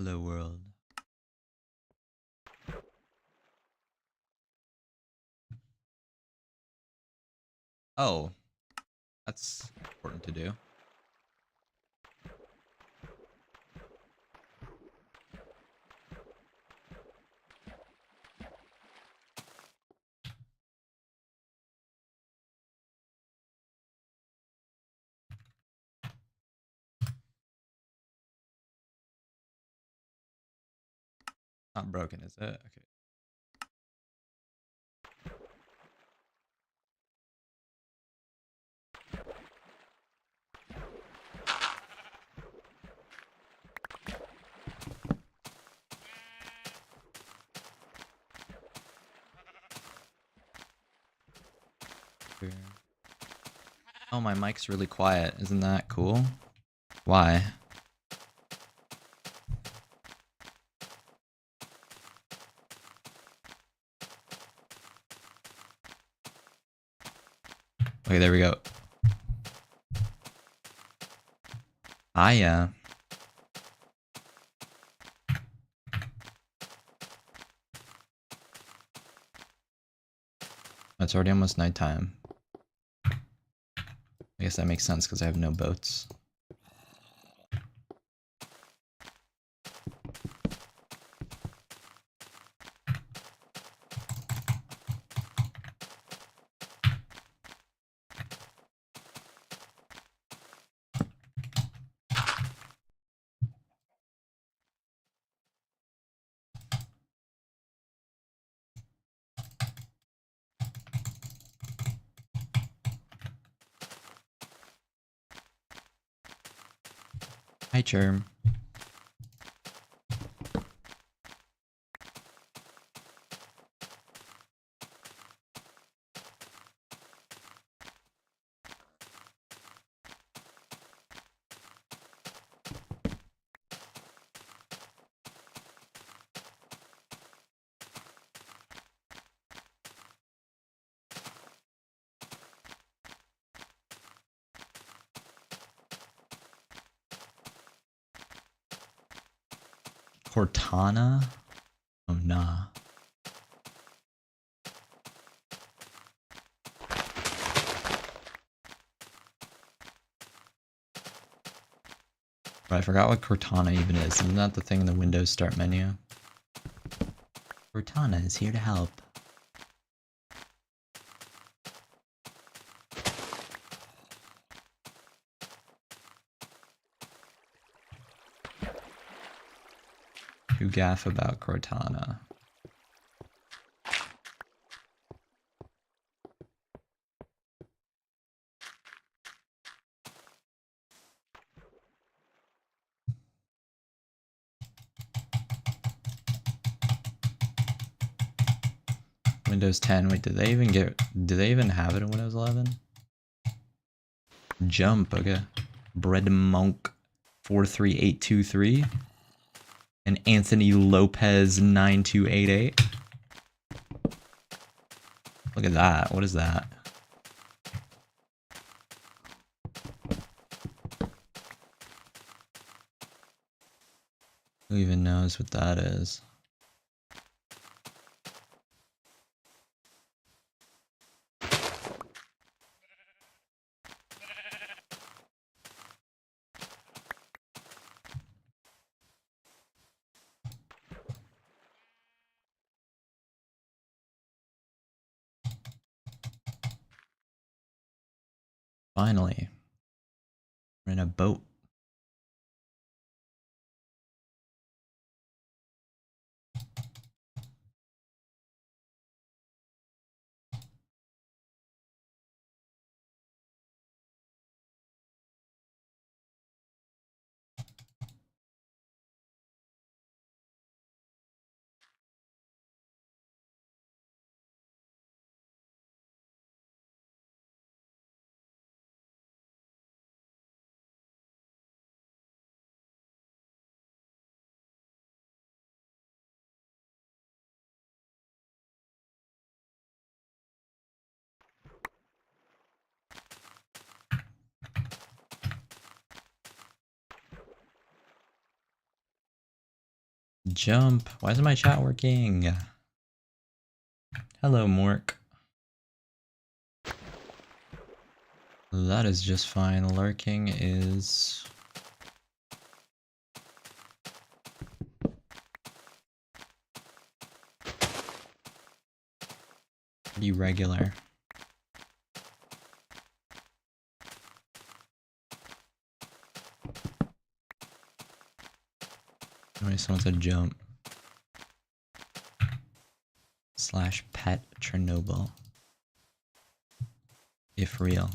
Hello world. Oh, that's important to do. Not broken, is it? Okay. Weird. Oh, my mic's really quiet. Isn't that cool? Why? Okay, there we go. Yeah. It's already almost nighttime. I guess that makes sense because I have no boats. Hi, Germ. Cortana? Oh, nah. But I forgot what Cortana even is. Isn't that the thing in the Windows Start menu? Cortana is here to help. Who gaff about Cortana? Windows 10. Wait, did they even have it in Windows 11? Jump, okay. Bread Monk 43823 and Anthony Lopez 9288. Look at that. What is that? Who even knows what that is? Finally, we're in a boat. Jump. Why isn't my chat working? Hello, Mork. That is just fine. Lurking is... pretty regular. Anyway, someone said jump. / pet Chernobyl. If real.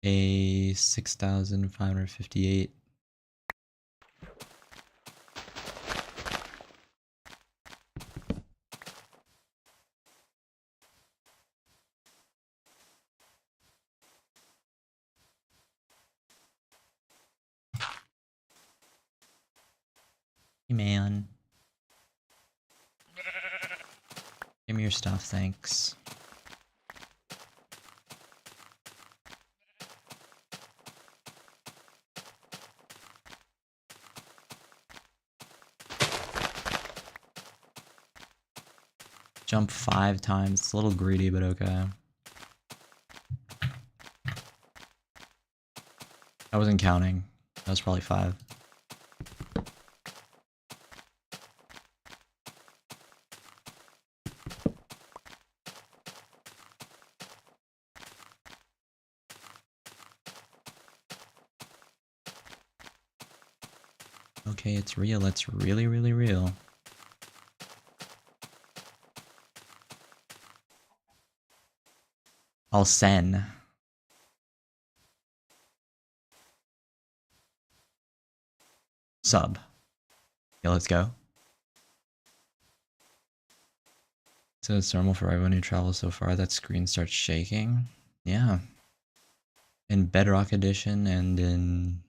A 6,558. Hey man. Give me your stuff, thanks. Jump 5 times. It's a little greedy, but okay. I wasn't counting. That was probably 5. Okay, it's real. It's really, really real. I'll send. Sub. Yeah, let's go. So it's normal for everyone who travels so far that screen starts shaking. Yeah. In Bedrock Edition and in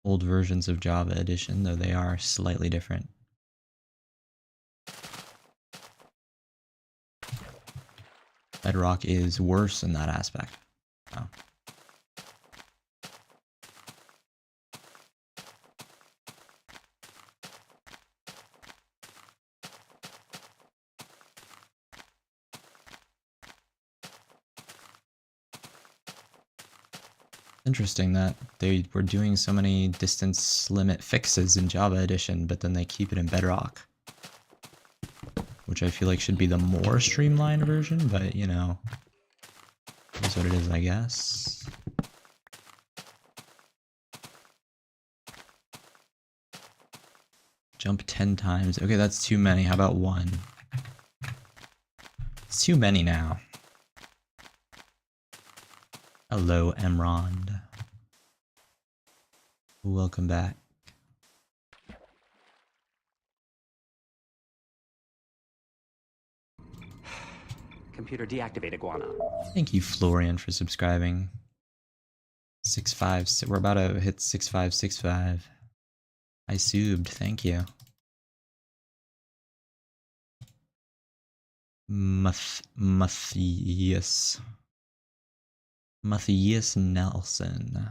old versions of Java Edition, though they are slightly different. Bedrock is worse in that aspect. Oh. Interesting that they were doing so many distance limit fixes in Java Edition, but then they keep it in Bedrock. Which I feel like should be the more streamlined version, but you know, is what it is, I guess. Jump 10 times. Okay, that's too many. How about 1? It's too many now. Hello, Emrond. Welcome back. Computer deactivate iguana. Thank you, Florian, for subscribing. 656. We're about to hit 6565. I subbed. Thank you. Matthias Nelson.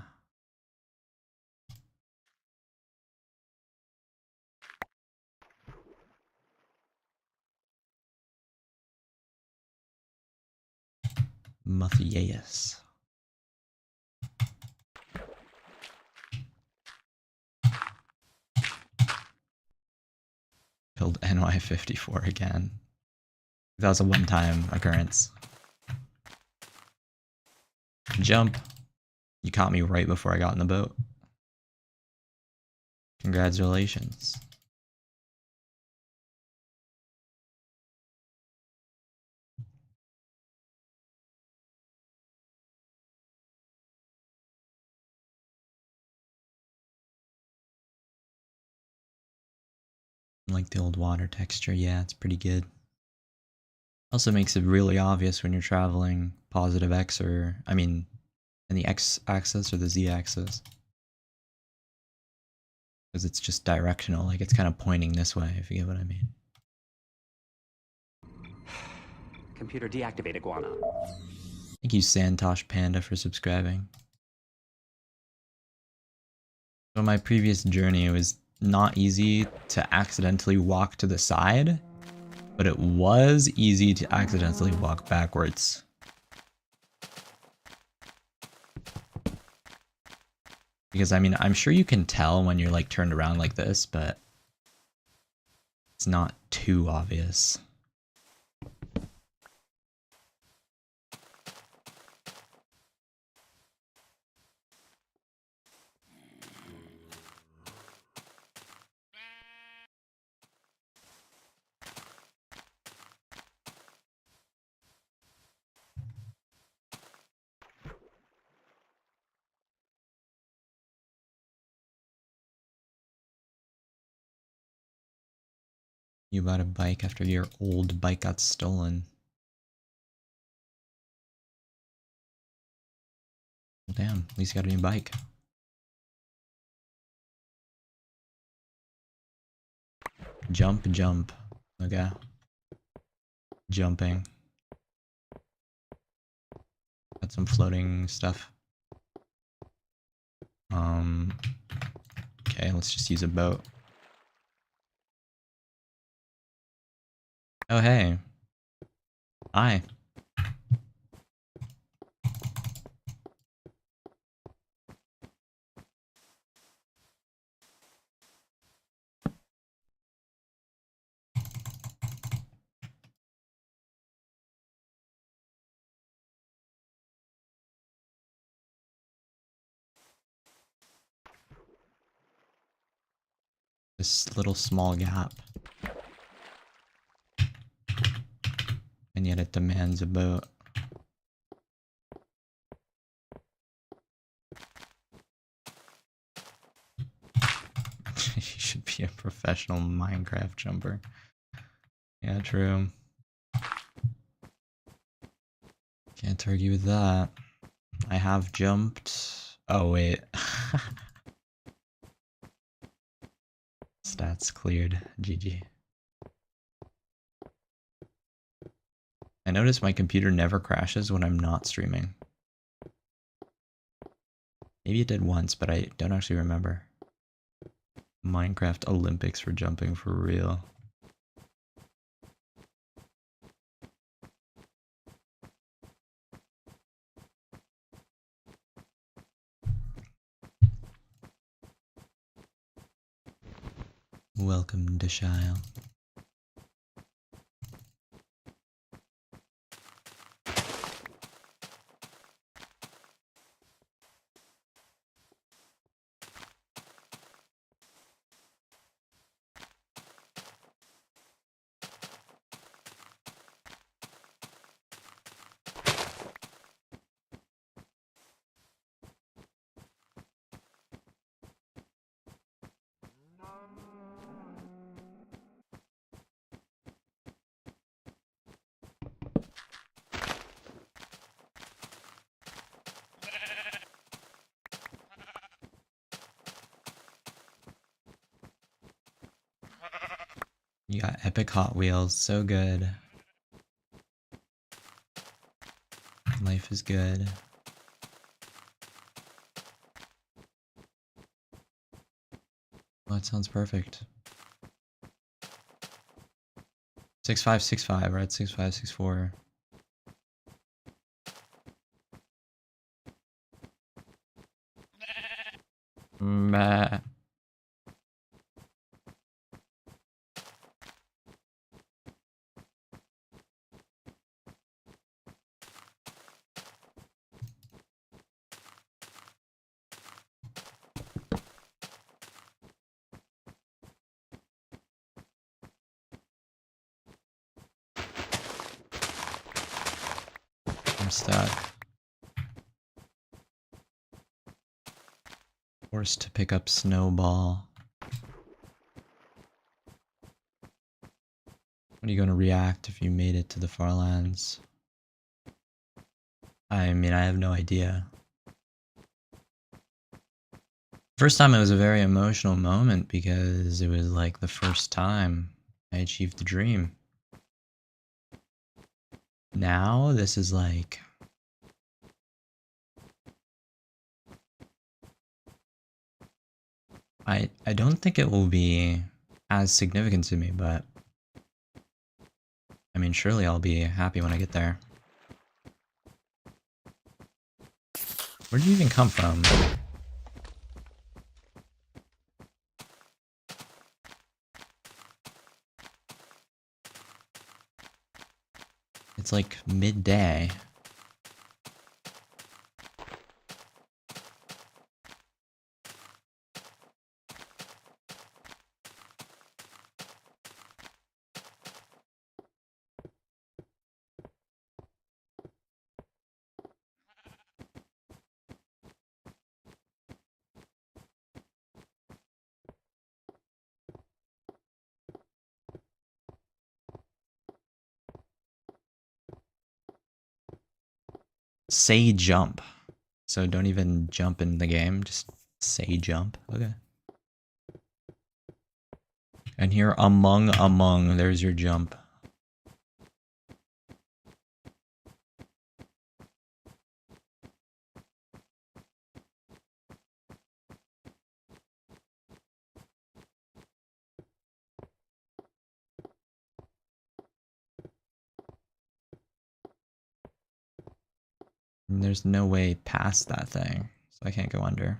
Matthias. Killed NY54 again. That was a one-time occurrence. Jump. You caught me right before I got in the boat. Congratulations. Like the old water texture, yeah, it's pretty good. Also makes it really obvious when you're traveling positive X or, I mean, in the X axis or the Z axis. Because it's just directional, like it's kind of pointing this way, if you get what I mean. Computer deactivate iguana. Thank you, Santosh Panda, for subscribing. So my previous journey, it was not easy to accidentally walk to the side, but it was easy to accidentally walk backwards. Because, I mean, I'm sure you can tell when you're, like, turned around like this, but it's not too obvious. You bought a bike after your old bike got stolen. Well, damn, at least you got a new bike. Jump, jump. Okay. Jumping. Got some floating stuff. Okay, let's just use a boat. Oh, hey. Hi. This little small gap. And yet it demands a boat. You should be a professional Minecraft jumper. Yeah, true. Can't argue with that. I have jumped. Oh, wait. Stats cleared. GG. I notice my computer never crashes when I'm not streaming. Maybe it did once, but I don't actually remember. Minecraft Olympics for jumping for real. Welcome to Shile. You got epic Hot Wheels, so good. Life is good. Well, that sounds perfect. 6565, right? 6564. Meh. I'm stuck. Forced to pick up Snowball. When are you going to react if you made it to the Farlands? I mean, I have no idea. First time it was a very emotional moment because it was like the first time I achieved the dream. Now this is like... I don't think it will be as significant to me, but I mean, surely I'll be happy when I get there. Where did you even come from? It's like midday. Say jump. So don't even jump in the game, just say jump. Okay. And here, among, there's your jump. And there's no way past that thing, so I can't go under.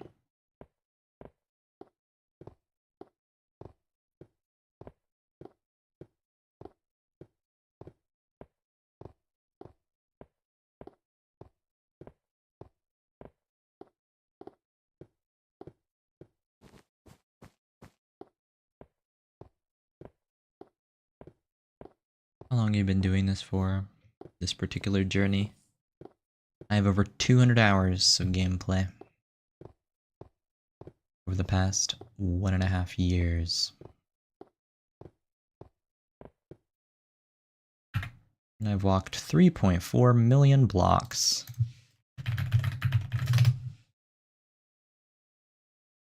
How long have you been doing this for? This particular journey? I have over 200 hours of gameplay over the past 1.5 years. And I've walked 3.4 million blocks.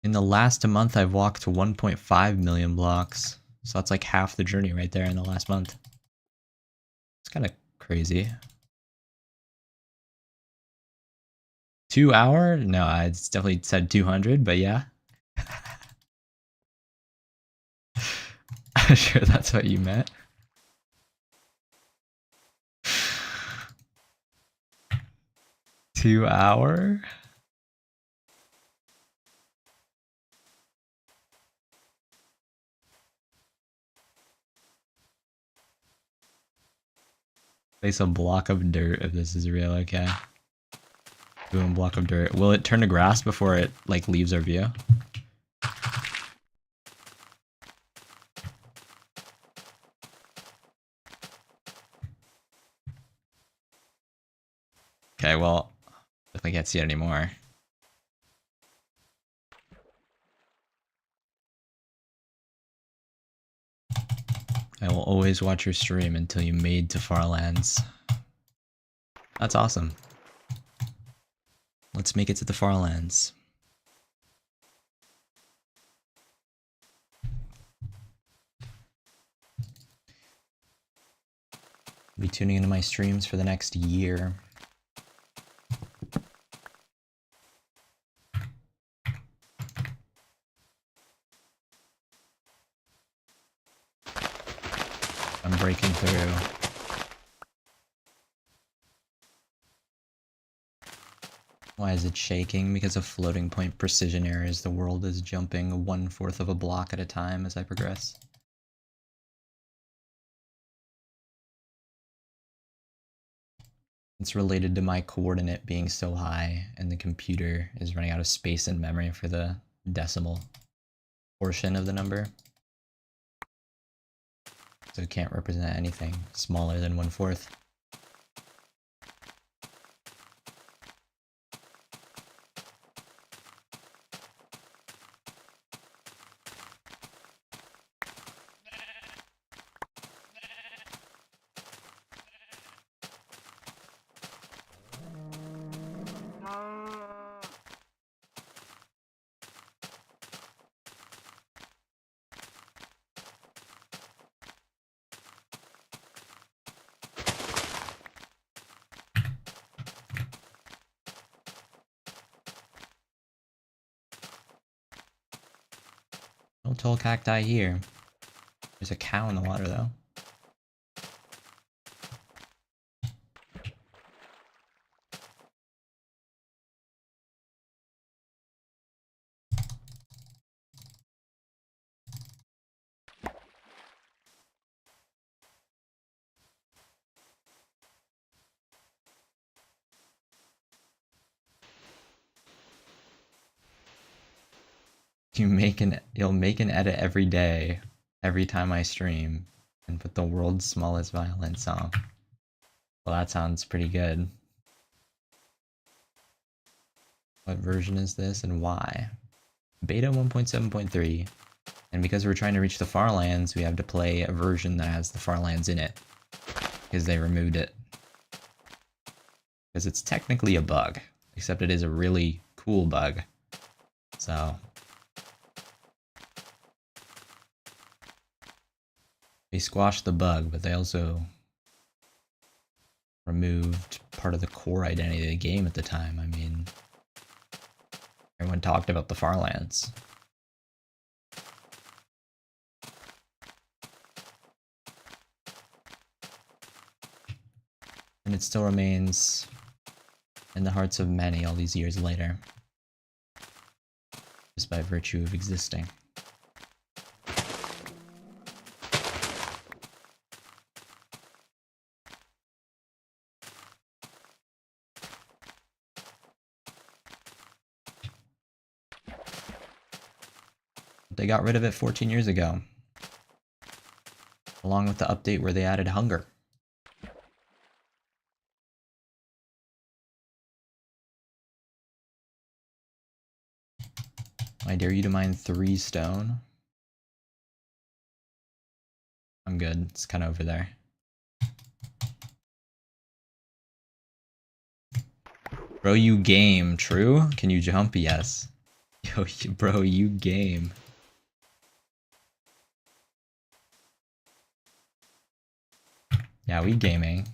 In the last month, I've walked 1.5 million blocks. So that's like half the journey right there in the last month. It's kind of crazy. 2 hour? No, I definitely said 200, but yeah. I'm sure that's what you meant. Two hour? Place a block of dirt if this is real, okay. Boom, block of dirt. Will it turn to grass before it like leaves our view? Okay, well, if I can't see it anymore. I will always watch your stream until you made to Farlands. That's awesome. Let's make it to the Farlands. Be tuning into my streams for the next year. I'm breaking through. Why is it shaking? Because of floating point precision errors. The world is jumping 1/4 of a block at a time as I progress. It's related to my coordinate being so high, and the computer is running out of space and memory for the decimal portion of the number. So it can't represent anything smaller than 1/4. No tall cacti here. There's a cow in the water though. You'll make an edit every day, every time I stream, and put the world's smallest violin song. Well, that sounds pretty good. What version is this and why? Beta 1.7.3. And because we're trying to reach the Farlands, we have to play a version that has the Farlands in it. Because they removed it. Because it's technically a bug. Except it is a really cool bug. So they squashed the bug, but they also removed part of the core identity of the game at the time. I mean, everyone talked about the Farlands. And it still remains in the hearts of many all these years later. Just by virtue of existing. They got rid of it 14 years ago. Along with the update where they added hunger. I dare you to mine 3 stone. I'm good. It's kind of over there. Bro, you game. True? Can you jump? Yes. Yo, bro, you game. Yeah, we gaming.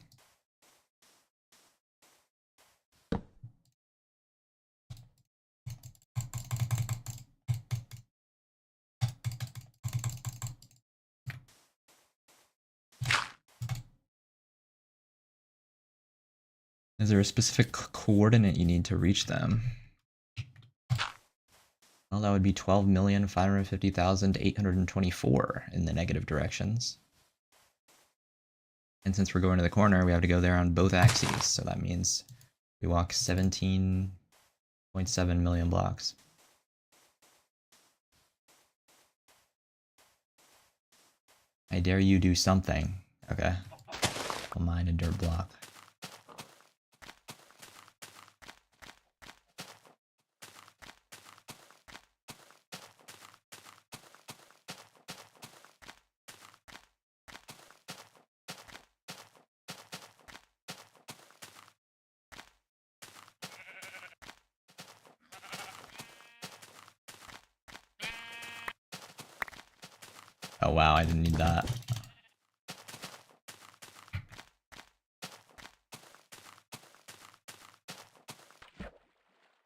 Is there a specific coordinate you need to reach them? Well, that would be 12,550,824 in the negative directions. And since we're going to the corner, we have to go there on both axes. So that means we walk 17.7 million blocks. I dare you do something. Okay. I'll mine a dirt block. Oh wow, I didn't need that.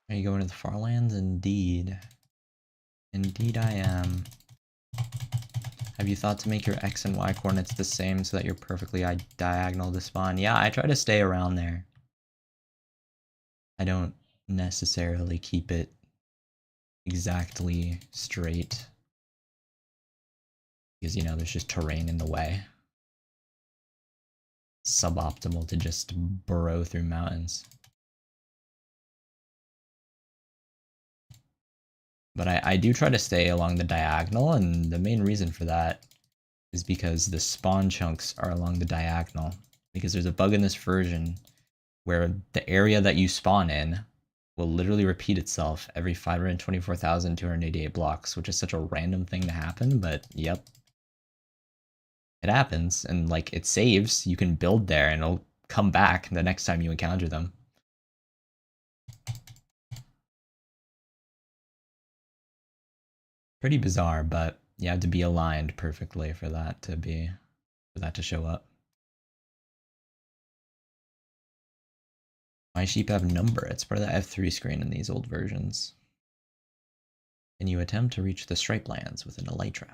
Are you going to the Farlands? Indeed. Indeed I am. Have you thought to make your X and Y coordinates the same so that you're perfectly diagonal to spawn? Yeah, I try to stay around there. I don't necessarily keep it exactly straight. Because, you know, there's just terrain in the way. Suboptimal to just burrow through mountains. But I do try to stay along the diagonal, and the main reason for that is because the spawn chunks are along the diagonal. Because there's a bug in this version where the area that you spawn in will literally repeat itself every 524,288 blocks, which is such a random thing to happen, but yep. It happens, and like it saves, you can build there and it'll come back the next time you encounter them. Pretty bizarre, but you have to be aligned perfectly for that to show up. My sheep have number. It's part of the F3 screen in these old versions. Can you attempt to reach the Stripe Lands with an Elytra?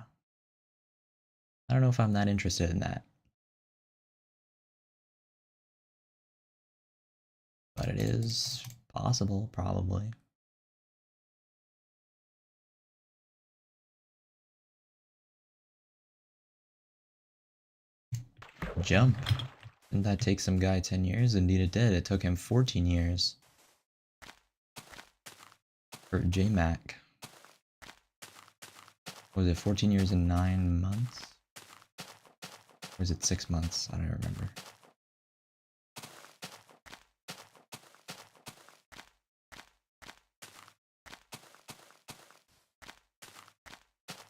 I don't know if I'm that interested in that. But it is possible, probably. Jump. Didn't that take some guy 10 years? Indeed it did. It took him 14 years. Kurtjmac. Was it 14 years and 9 months? Or was it 6 months? I don't remember.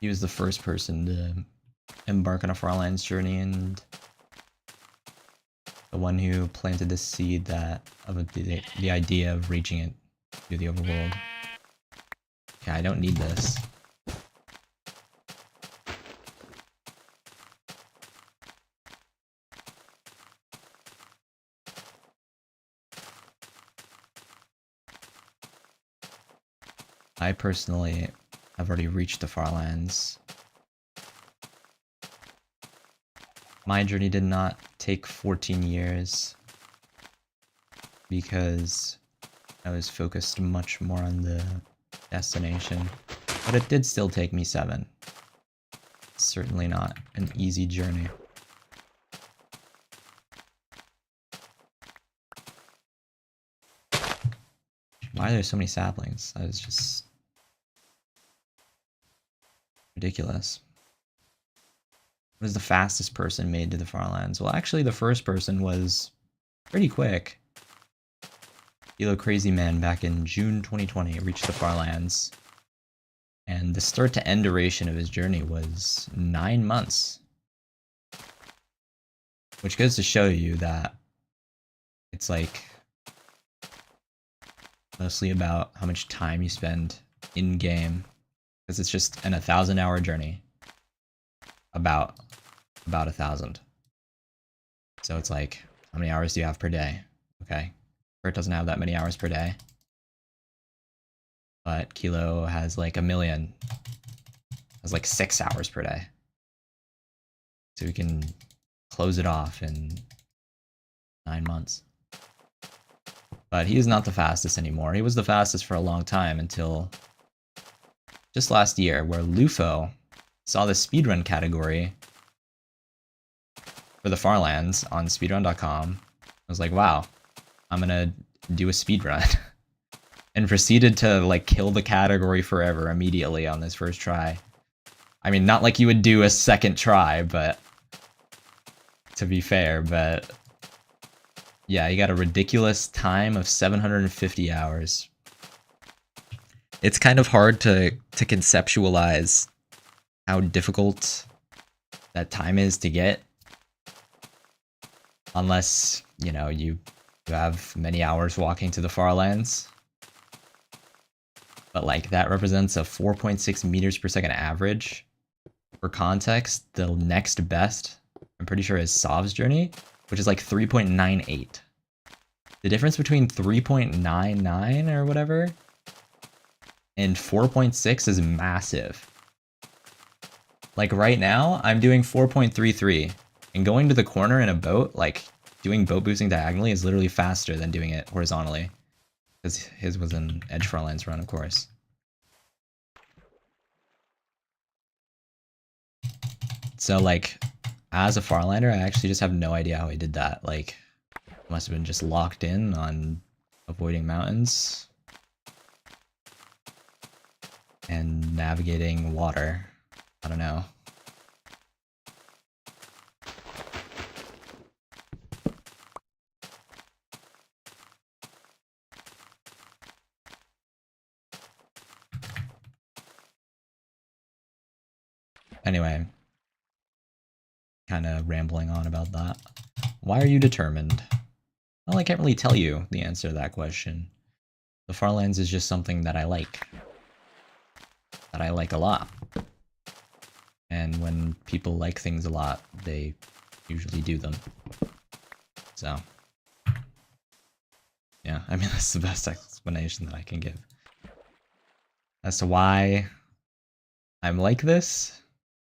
He was the first person to embark on a Farlands journey, and the one who planted the seed that of the idea of reaching it through the overworld. Okay, I don't need this. I personally have already reached the Farlands. My journey did not take 14 years because I was focused much more on the destination, but it did still take me 7. Certainly not an easy journey. Why are there so many saplings? That is just ridiculous. What is the fastest person made to the Farlands? Well, actually, the first person was pretty quick. Kilo Crazy Man back in June 2020 reached the Farlands. And the start to end duration of his journey was 9 months. Which goes to show you that it's like mostly about how much time you spend in game. Because it's just an 1,000-hour journey. About 1,000. So it's like, how many hours do you have per day? Okay. Kurt doesn't have that many hours per day. But Kilo has like 1,000,000. Has like 6 hours per day. So we can close it off in 9 months. But he is not the fastest anymore. He was the fastest for a long time until just last year, where Lufo saw the speedrun category for the Farlands on speedrun.com. I was like, wow, I'm gonna do a speedrun. And proceeded to like kill the category forever immediately on this first try. I mean, not like you would do a second try, but to be fair, but yeah, he got a ridiculous time of 750 hours. It's kind of hard to conceptualize how difficult that time is to get. Unless, you know, you have many hours walking to the Farlands. But like, that represents a 4.6 meters per second average. For context, the next best, I'm pretty sure, is Sov's journey, which is like 3.98. The difference between 3.99 or whatever and 4.6 is massive. Like right now, I'm doing 4.33, and going to the corner in a boat, like doing boat boosting diagonally, is literally faster than doing it horizontally. Because his was an Edge Farlands run, of course. So like, as a Farlander, I actually just have no idea how he did that. Like, must have been just locked in on avoiding mountains and navigating water. I don't know. Anyway, kind of rambling on about that. Why are you determined? Well, I can't really tell you the answer to that question. The Farlands is just something that I like. That I like a lot. And when people like things a lot, they usually do them. So, yeah, I mean, that's the best explanation that I can give as to why I'm like this?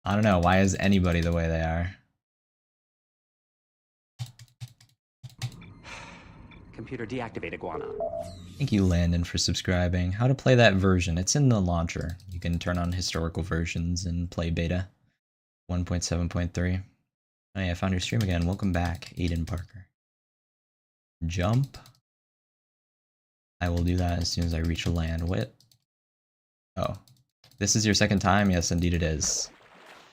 I don't know, why is anybody the way they are? Computer deactivate iguana. Thank you, Landon, for subscribing. How to play that version. It's in the launcher. You can turn on historical versions and play beta 1.7.3. Oh yeah, I found your stream again. Welcome back, Aiden Parker. Jump. I will do that as soon as I reach land. What? Oh. This is your second time? Yes, indeed it is.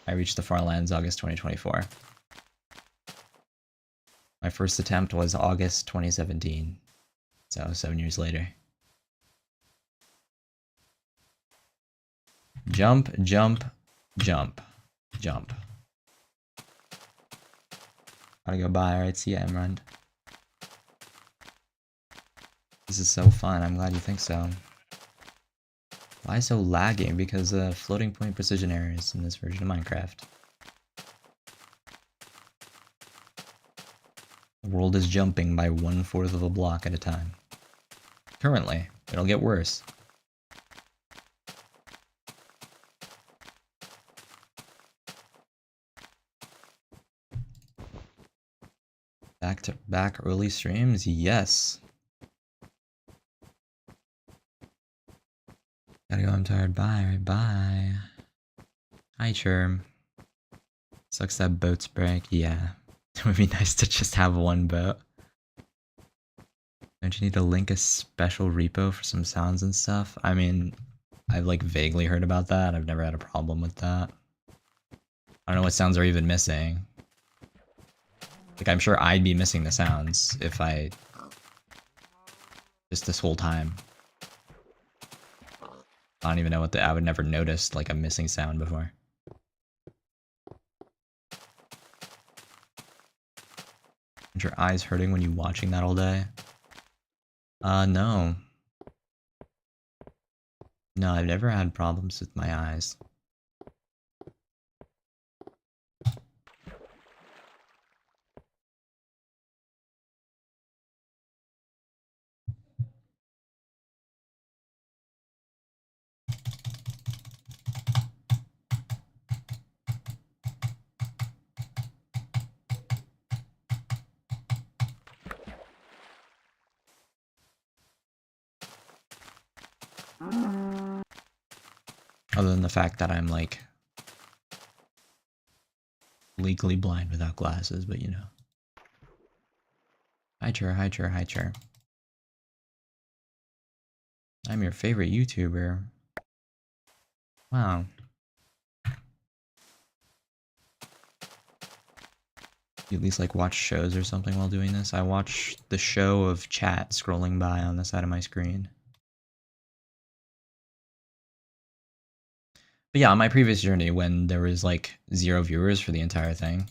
I reached the Farlands August 2024. My first attempt was August 2017. So 7 years later. Jump, jump, jump, jump. Gotta go by. Alright, see ya, Emrand. This is so fun. I'm glad you think so. Why so lagging? Because of floating point precision errors in this version of Minecraft. The world is jumping by 1/4 of a block at a time. Currently. It'll get worse. Back to back early streams? Yes. Gotta go, I'm tired. Bye, right, bye. Hi, Churm. Sucks that boats break. Yeah. It would be nice to just have one boat. Don't you need to link a special repo for some sounds and stuff? I mean, I've like vaguely heard about that. I've never had a problem with that. I don't know what sounds are even missing. Like, I'm sure I'd be missing the sounds if I... just this whole time. I don't even know what I would never notice, like, a missing sound before. Aren't your eyes hurting when you're watching that all day? No. No, I've never had problems with my eyes. Other than the fact that I'm, like, legally blind without glasses, but you know. Hi, Chur, hi, Chur, hi, Chur. I'm your favorite YouTuber. Wow. You at least, like, watch shows or something while doing this? I watch the show of chat scrolling by on the side of my screen. But yeah, on my previous journey, when there was, like, 0 viewers for the entire thing,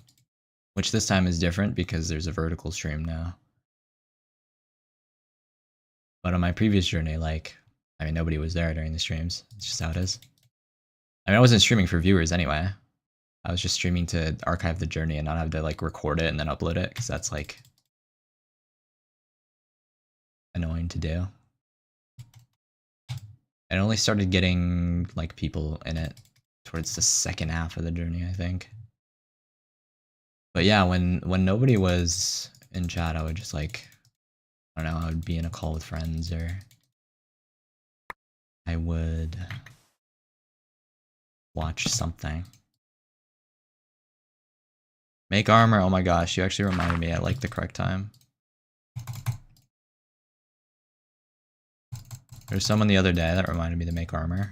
which this time is different because there's a vertical stream now. But on my previous journey, like, I mean, nobody was there during the streams. It's just how it is. I mean, I wasn't streaming for viewers anyway. I was just streaming to archive the journey and not have to, like, record it and then upload it, because that's, like, annoying to do. And only started getting, like, people in it towards the second half of the journey, I think. But yeah, when nobody was in chat, I would just, like, I don't know, I would be in a call with friends, or I would watch something. Make armor, oh my gosh, you actually reminded me at, like, the correct time. There was someone the other day that reminded me to make armor.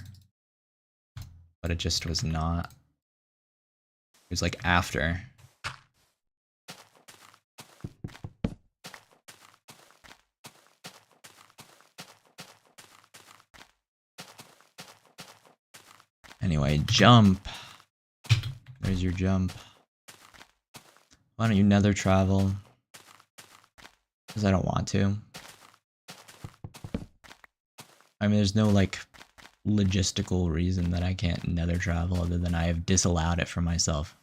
But it just was not. It was, like, after. Anyway, jump. There's your jump. Why don't you nether travel? Because I don't want to. I mean, there's no, like, logistical reason that I can't nether travel other than I have disallowed it for myself.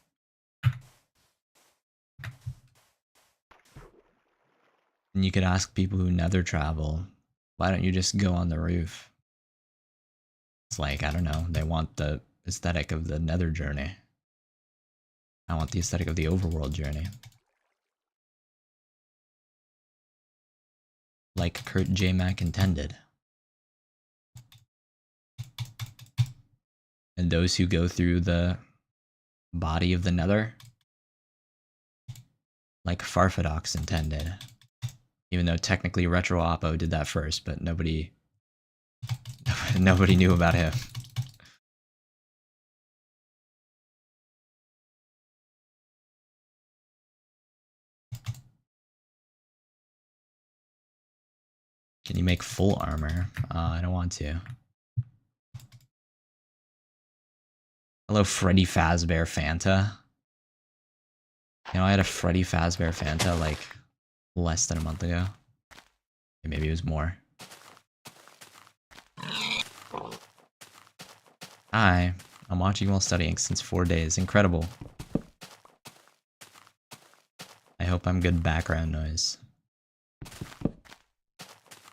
And you could ask people who nether travel, why don't you just go on the roof? It's like, I don't know, they want the aesthetic of the Nether journey. I want the aesthetic of the overworld journey. Like kurtjmac intended. And those who go through the body of the Nether, like Farfadox intended. Even though technically Retro Oppo did that first, but nobody knew about him. Can you make full armor? I don't want to. Hello, Freddy Fazbear Fanta. You know, I had a Freddy Fazbear Fanta like less than a month ago. Maybe it was more. Hi, I'm watching while studying since 4 days. Incredible. I hope I'm good background noise.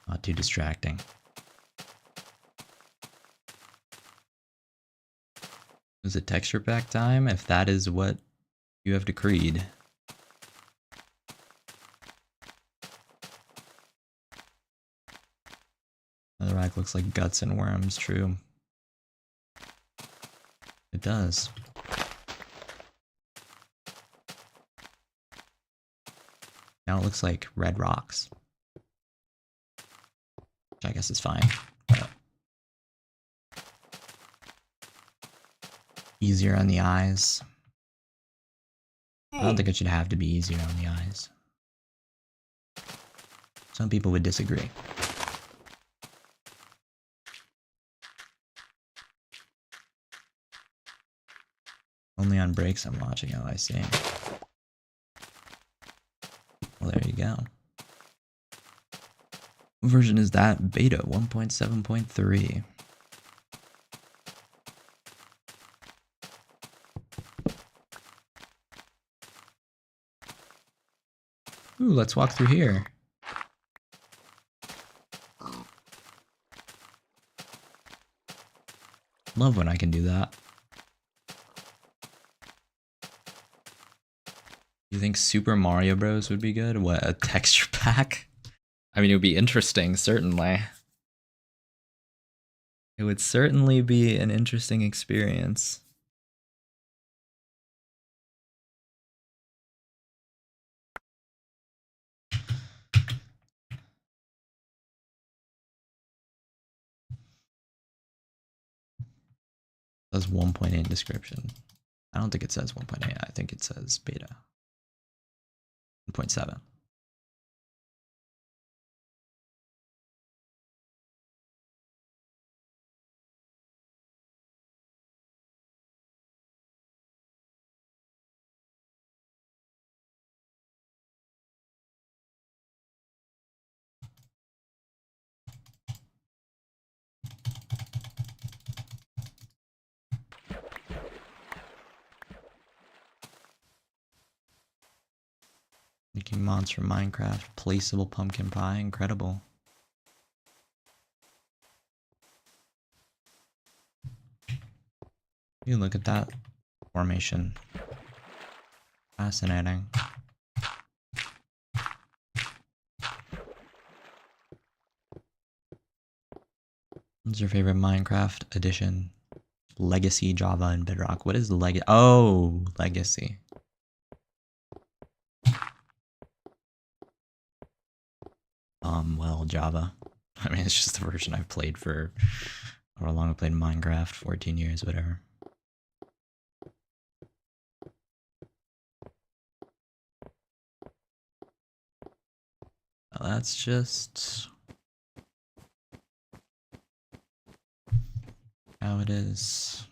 Not too distracting. Is it texture pack time? If that is what you have decreed. Another rack looks like guts and worms, true. It does. Now it looks like red rocks. Which I guess is fine. But easier on the eyes. I don't think it should have to be easier on the eyes. Some people would disagree. Only on breaks I'm watching, oh I see. Well, there you go. What version is that? Beta 1.7.3. Ooh, let's walk through here. Love when I can do that. You think Super Mario Bros. Would be good? What, a texture pack? I mean, it would be interesting, certainly. It would certainly be an interesting experience. It says 1.8 description. I don't think it says 1.8. I think it says beta 1.7. Making mods for Minecraft. Placeable pumpkin pie. Incredible. You look at that formation. Fascinating. What's your favorite Minecraft edition? Legacy, Java, and Bedrock. What is Legacy? Oh, Legacy. Well, Java. I mean, it's just the version I've played for however long I played Minecraft, 14 years, whatever. Well, that's just how it is.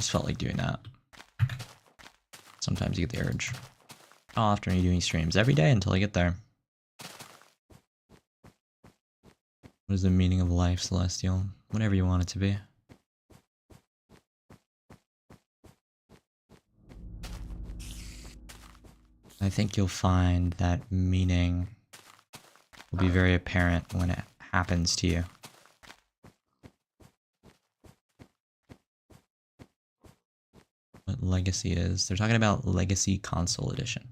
just felt like doing that. Sometimes you get the urge. How often are you doing streams? Every day until I get there. What is the meaning of life, Celestial? Whatever you want it to be. I think you'll find that meaning will be very apparent when it happens to you. What Legacy is. They're talking about Legacy Console Edition.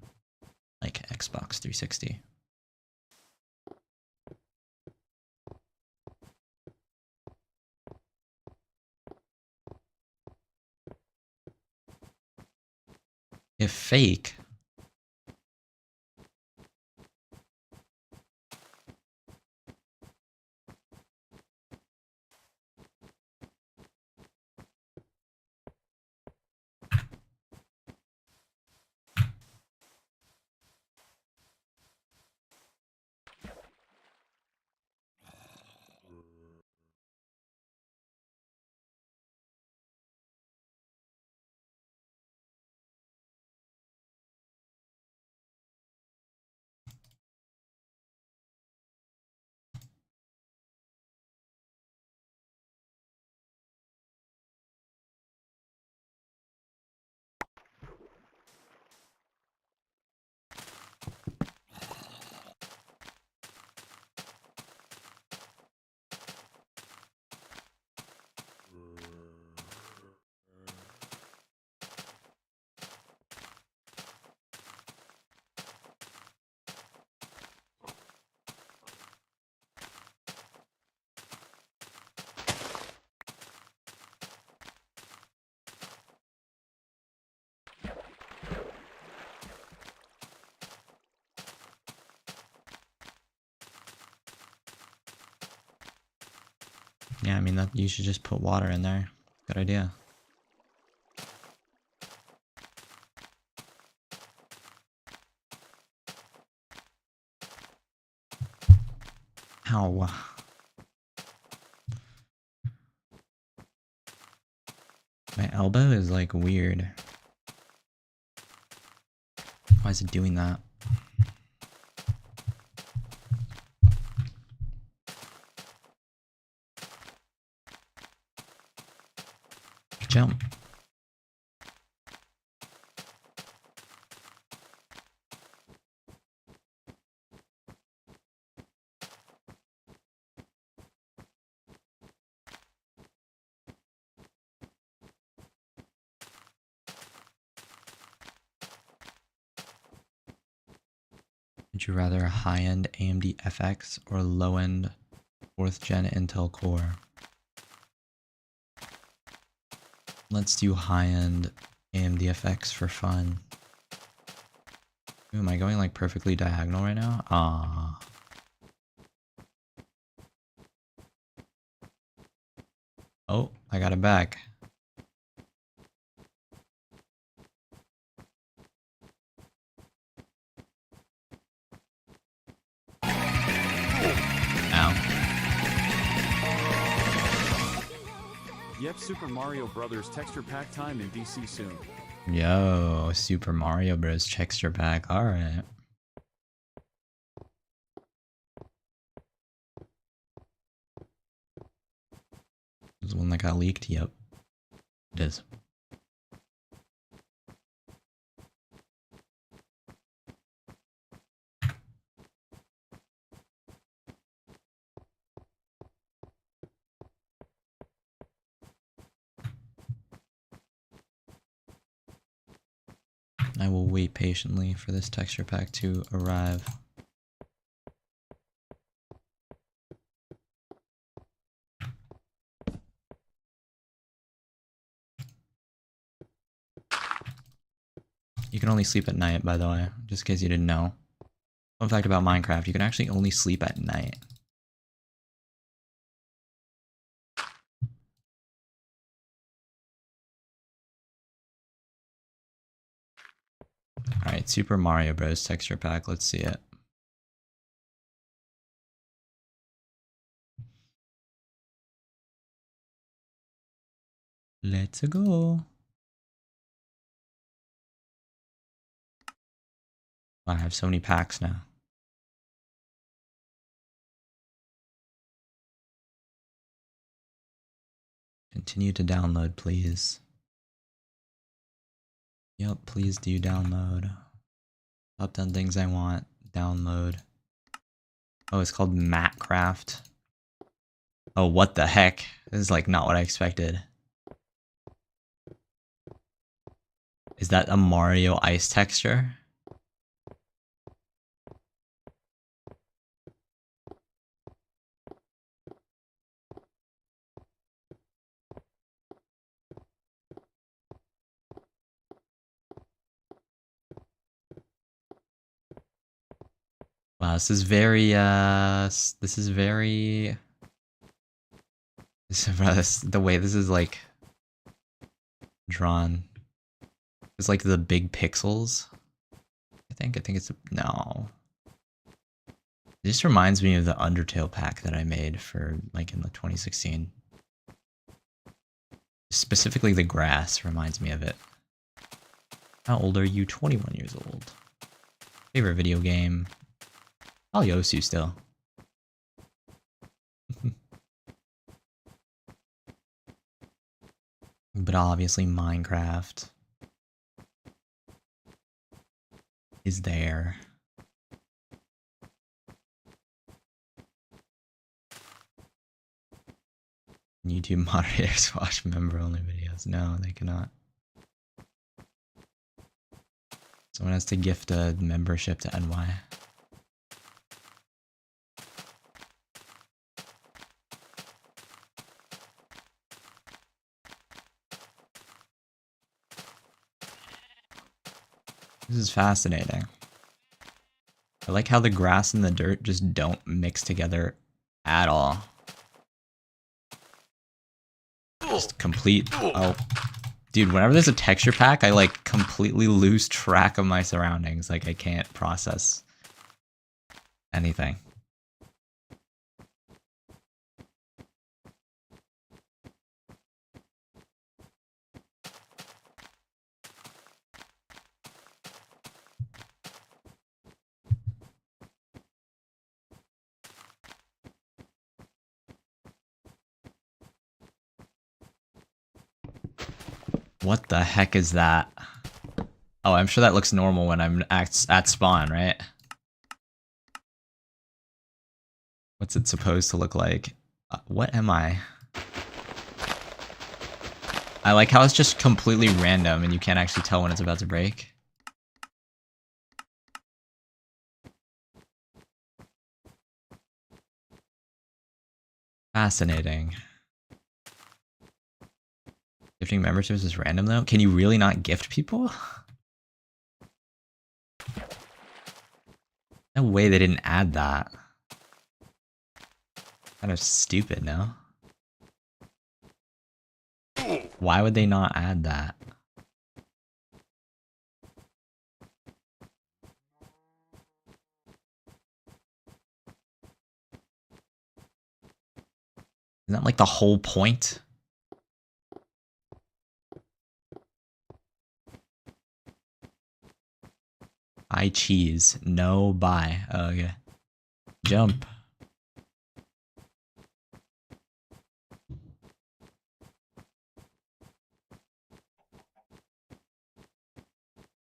Like Xbox 360. If fake... Yeah, I mean, that you should just put water in there. Good idea. Ow. My elbow is like weird. Why is it doing that? Jump. Would you rather a high-end AMD FX or low-end 4th gen Intel Core? Let's do high-end AMD FX for fun. Ooh, am I going like perfectly diagonal right now? Ah. Oh, I got it back. Yep, Super Mario Brothers texture pack time in DC soon. Yo, Super Mario Bros. Texture pack. Alright. This is one that got leaked? Yep. It is. I will wait patiently for this texture pack to arrive. You can only sleep at night, by the way, just in case you didn't know. Fun fact about Minecraft, you can actually only sleep at night. Alright, Super Mario Bros. Texture pack, let's see it. Let's go. I have so many packs now. Continue to download, please. Yep, please do download. Top 10 things I want. Download. Oh, it's called Macraft. Oh, what the heck? This is like not what I expected. Is that a Mario ice texture? Wow, this is very, the way this is like drawn. It's like the big pixels. I think it's, no. It just reminds me of the Undertale pack that I made for like in the 2016. Specifically the grass reminds me of it. How old are you? 21 years old. Favorite video game? Probably Osu still. But obviously Minecraft is there. YouTube moderators watch member-only videos. No, they cannot. Someone has to gift a membership to NY. This is fascinating. I like how the grass and the dirt just don't mix together at all. Just complete. Oh. Dude, whenever there's a texture pack, I like completely lose track of my surroundings. Like I can't process anything. What the heck is that? Oh, I'm sure that looks normal when I'm at spawn, right? What's it supposed to look like? What am I? I like how it's just completely random and you can't actually tell when it's about to break. Fascinating. Gifting memberships is random though? Can you really not gift people? No way they didn't add that. Kind of stupid, no? Why would they not add that? Isn't that like the whole point? I cheese. No buy. Oh, okay. Jump.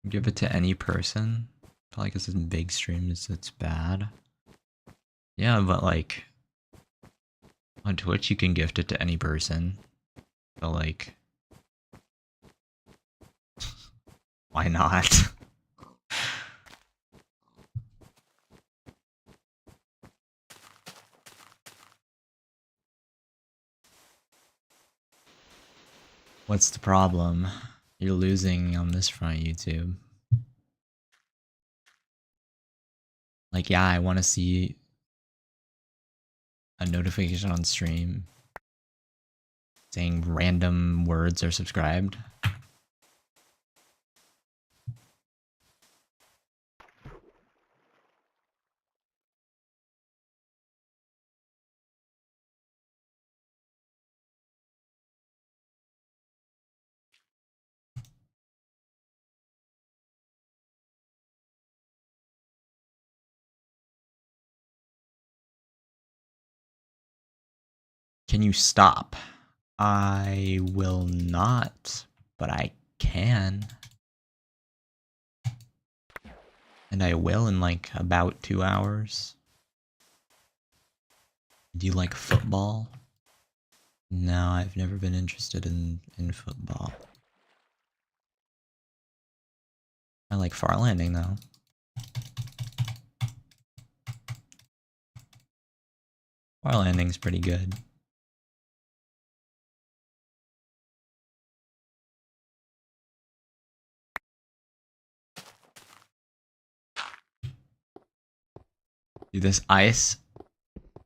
Give it to any person. Probably because in big streams it's bad. Yeah, but like on Twitch you can gift it to any person. So like why not? What's the problem? You're losing on this front, YouTube. Like, yeah, I want to see a notification on stream saying random words are subscribed. Can you stop? I will not, but I can. And I will in like about 2 hours. Do you like football? No, I've never been interested in football. I like Farlanding though. Farlanding's pretty good. Dude, this ice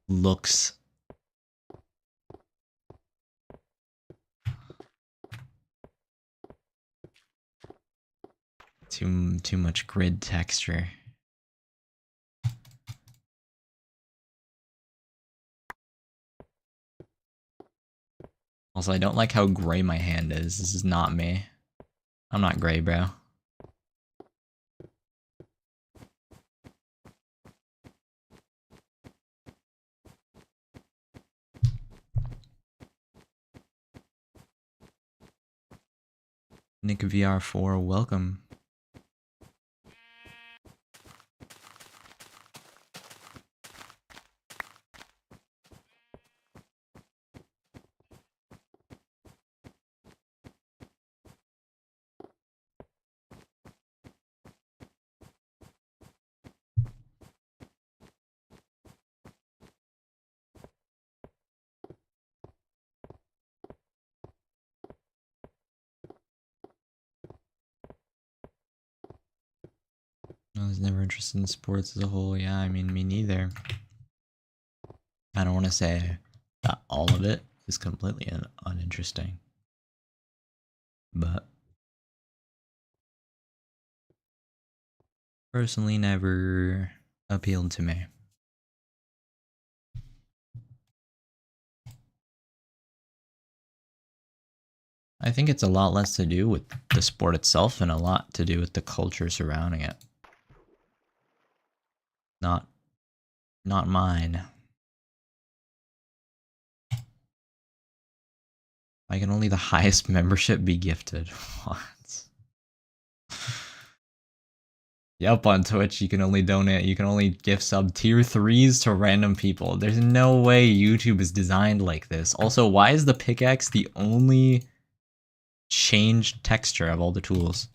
looks too much grid texture. Also, I don't like how gray my hand is. This is not me. I'm not gray, bro. Nick VR4, welcome. I was never interested in sports as a whole. Yeah, I mean, me neither. I don't want to say that all of it is completely uninteresting. But personally never appealed to me. I think it's a lot less to do with the sport itself and a lot to do with the culture surrounding it. Not mine. Why can only the highest membership be gifted? What? Yep, on Twitch you can only donate, you can only gift sub tier 3s to random people. There's no way YouTube is designed like this. Also, why is the pickaxe the only changed texture of all the tools?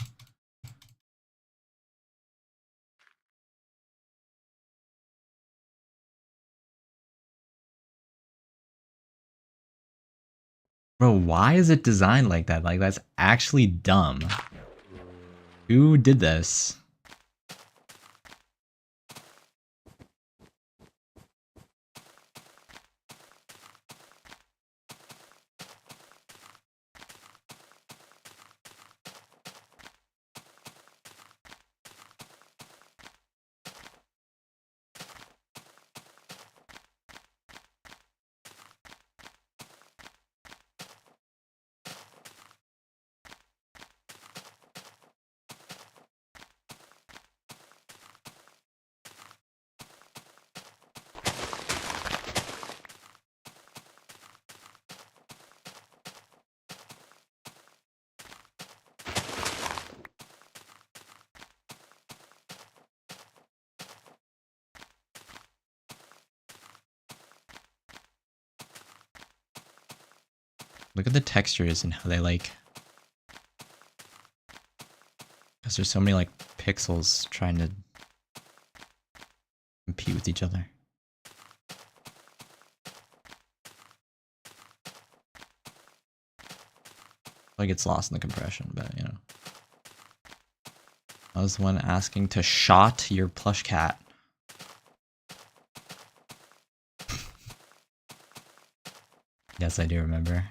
Bro, why is it designed like that? Like, that's actually dumb. Who did this? Look at the textures and how they like... Because there's so many like pixels trying to compete with each other. Like it's lost in the compression, but you know. I was the one asking to shot your plush cat. Yes, I do remember.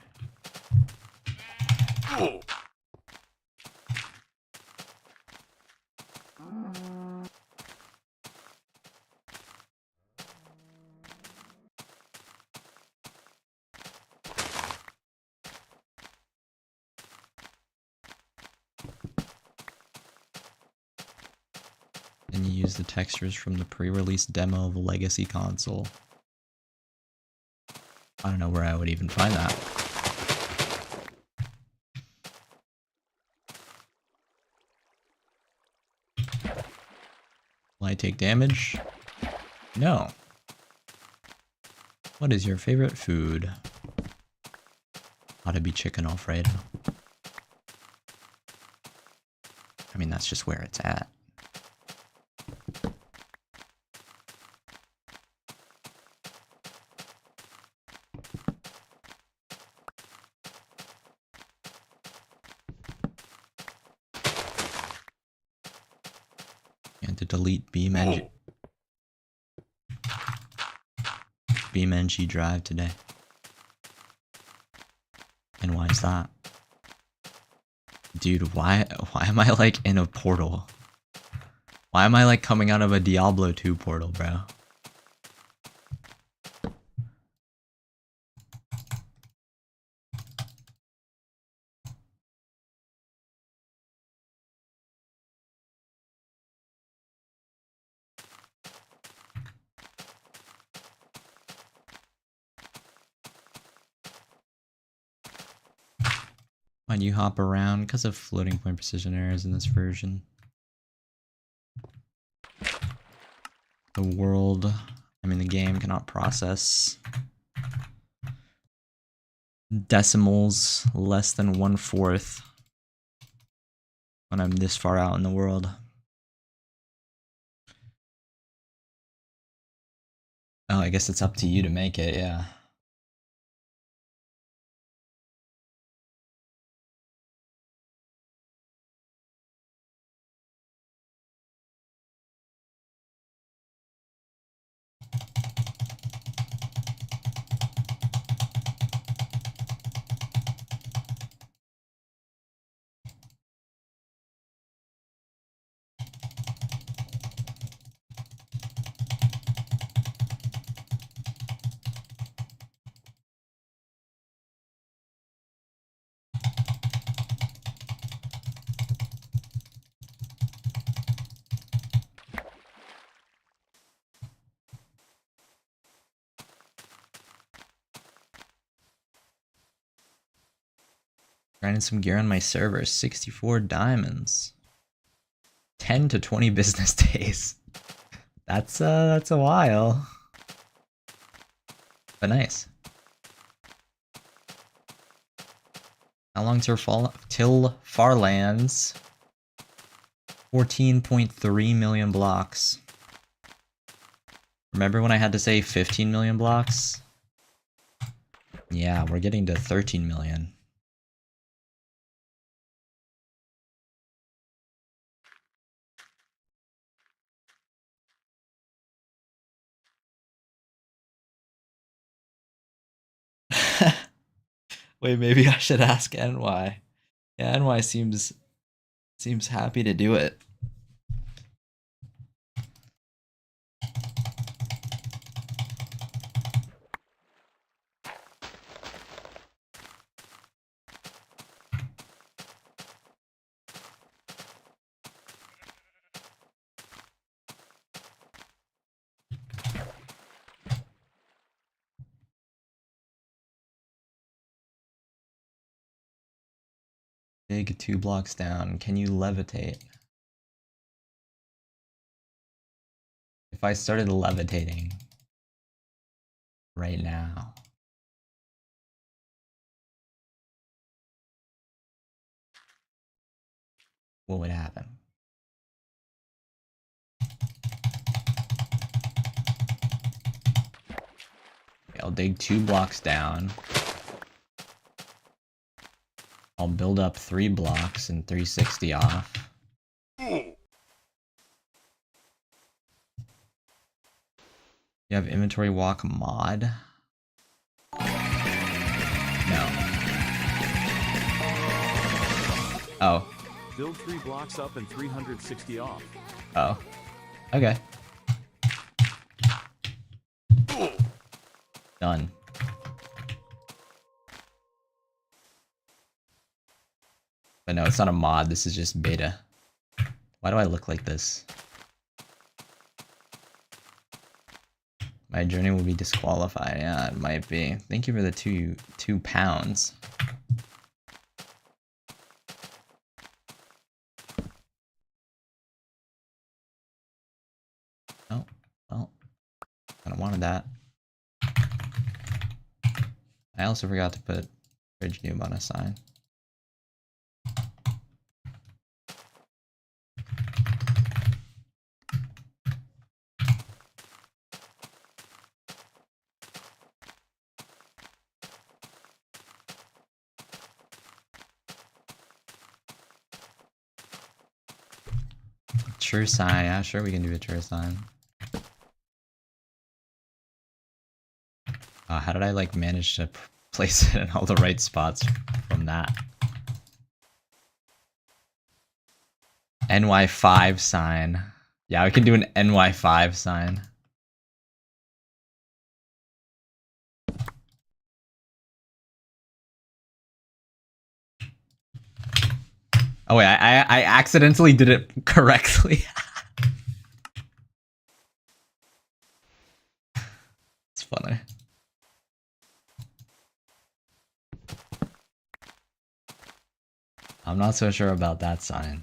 And you use the textures from the pre-release demo of Legacy console. I don't know where I would even find that. Will I take damage? No. What is your favorite food? Ought to be chicken Alfredo. I mean, that's just where it's at. And to delete BeamNG drive today. And why is that? Dude, why am I like in a portal? Why am I like coming out of a Diablo 2 portal, bro? Why'd you hop around? Because of floating point precision errors in this version. The world, I mean the game cannot process decimals less than 1/4 when I'm this far out in the world. Oh, I guess it's up to you to make it, yeah. Grinding some gear on my server, 64 diamonds. 10 to 20 business days. That's a while. But nice. How long till Farlands? 14.3 million blocks. Remember when I had to say 15 million blocks? Yeah, we're getting to 13 million. Wait, maybe I should ask NY. Yeah, NY seems happy to do it. Dig 2 blocks down. Can you levitate? If I started levitating right now, what would happen? Okay, I'll dig 2 blocks down. I'll build up 3 blocks and 360 off. You have inventory walk mod? No. Oh. Build 3 blocks up and 360 off. Oh. Okay. Done. But no, it's not a mod, this is just beta. Why do I look like this? My journey will be disqualified. Yeah, it might be. Thank you for the two pounds. Oh, well, kind of wanted that. I also forgot to put fridge noob on a sign. True sign, yeah, sure we can do a true sign. How did I like manage to place it in all the right spots from that? NY5 sign. Yeah, we can do an NY5 sign. Oh wait, I accidentally did it correctly. It's funny. I'm not so sure about that sign.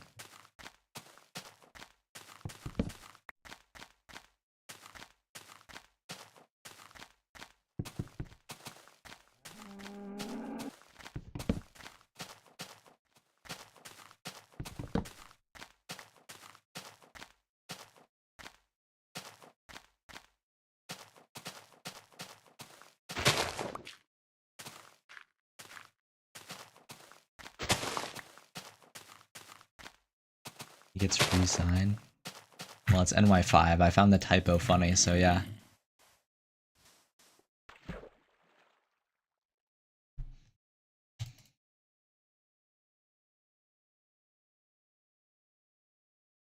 He gets free sign. Well, it's NY5. I found the typo funny, so yeah.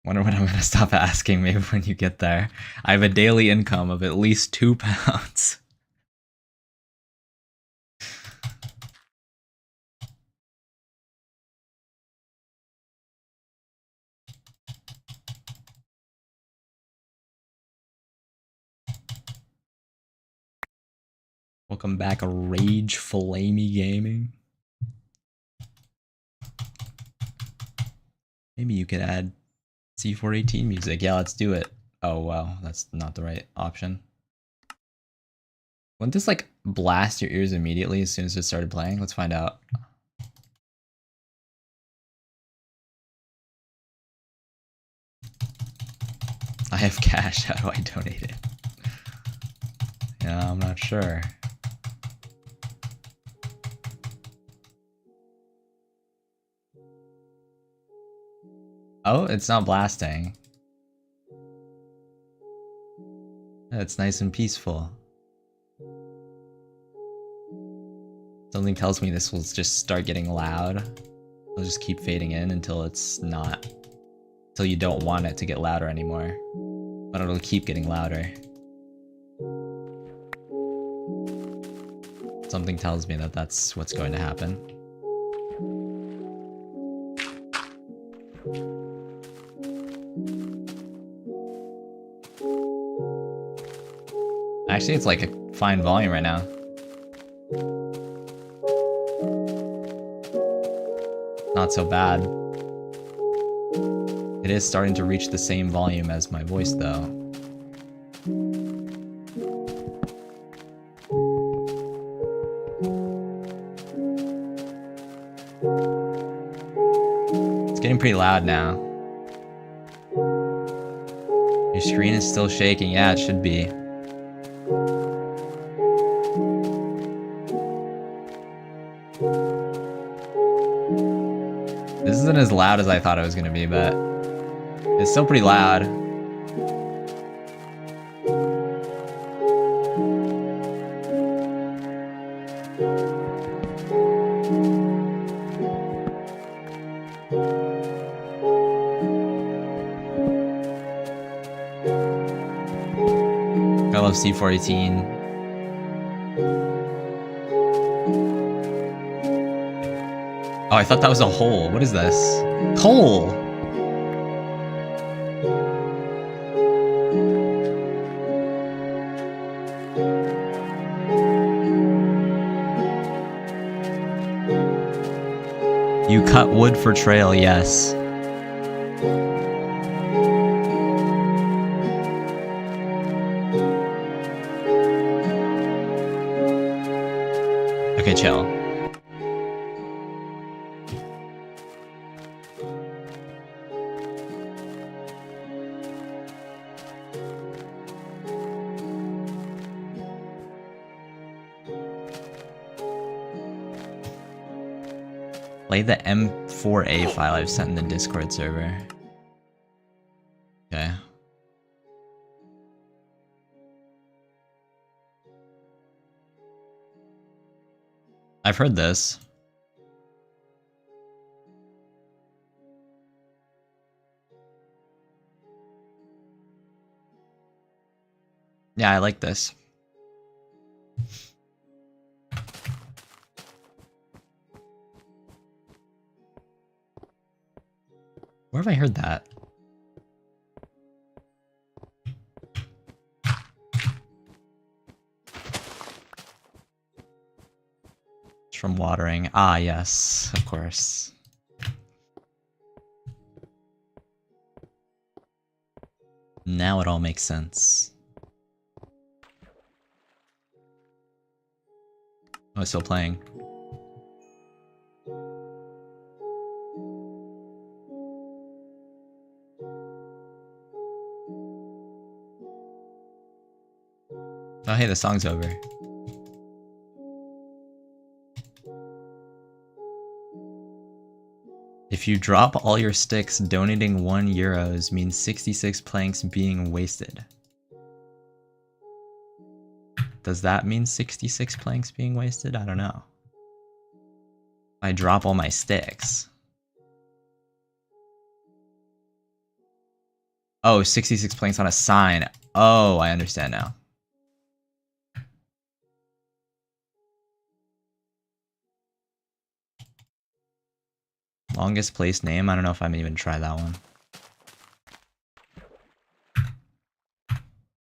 Wonder when I'm gonna stop asking, maybe when you get there. I have a daily income of at least 2 pounds. Welcome back, Rage Flamey Gaming. Maybe you could add C418 music. Yeah, let's do it. Oh, wow, that's not the right option. Wouldn't this like blast your ears immediately as soon as it started playing? Let's find out. I have cash. How do I donate it? Yeah, I'm not sure. Oh, it's not blasting. It's nice and peaceful. Something tells me this will just start getting loud. It'll just keep fading in until it's not. Until you don't want it to get louder anymore. But it'll keep getting louder. Something tells me that that's what's going to happen. Actually, it's like a fine volume right now. Not so bad. It is starting to reach the same volume as my voice, though. It's getting pretty loud now. Your screen is still shaking. Yeah, it should be. This isn't as loud as I thought it was going to be, but it's still pretty loud. I love C418. Oh, I thought that was a hole. What is this? Hole! You cut wood for trail, yes. Okay, chill. Play the M4A file I've sent in the Discord server. Okay. I've heard this. Yeah, I like this. Where have I heard that? It's from watering. Ah, yes, of course. Now it all makes sense. Oh, it's still playing. Oh, hey, the song's over. If you drop all your sticks, donating €1 means 66 planks being wasted. Does that mean 66 planks being wasted? I don't know. I drop all my sticks. Oh, 66 planks on a sign. Oh, I understand now. Longest place name? I don't know if I'm even try that one.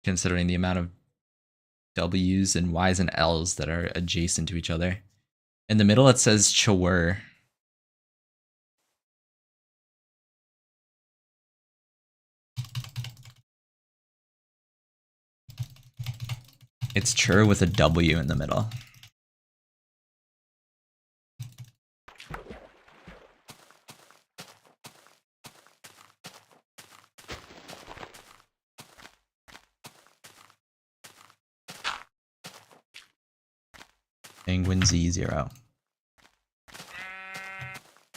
Considering the amount of W's and Y's and L's that are adjacent to each other. In the middle it says Chwer. It's Chur with a W in the middle. Penguin Z0.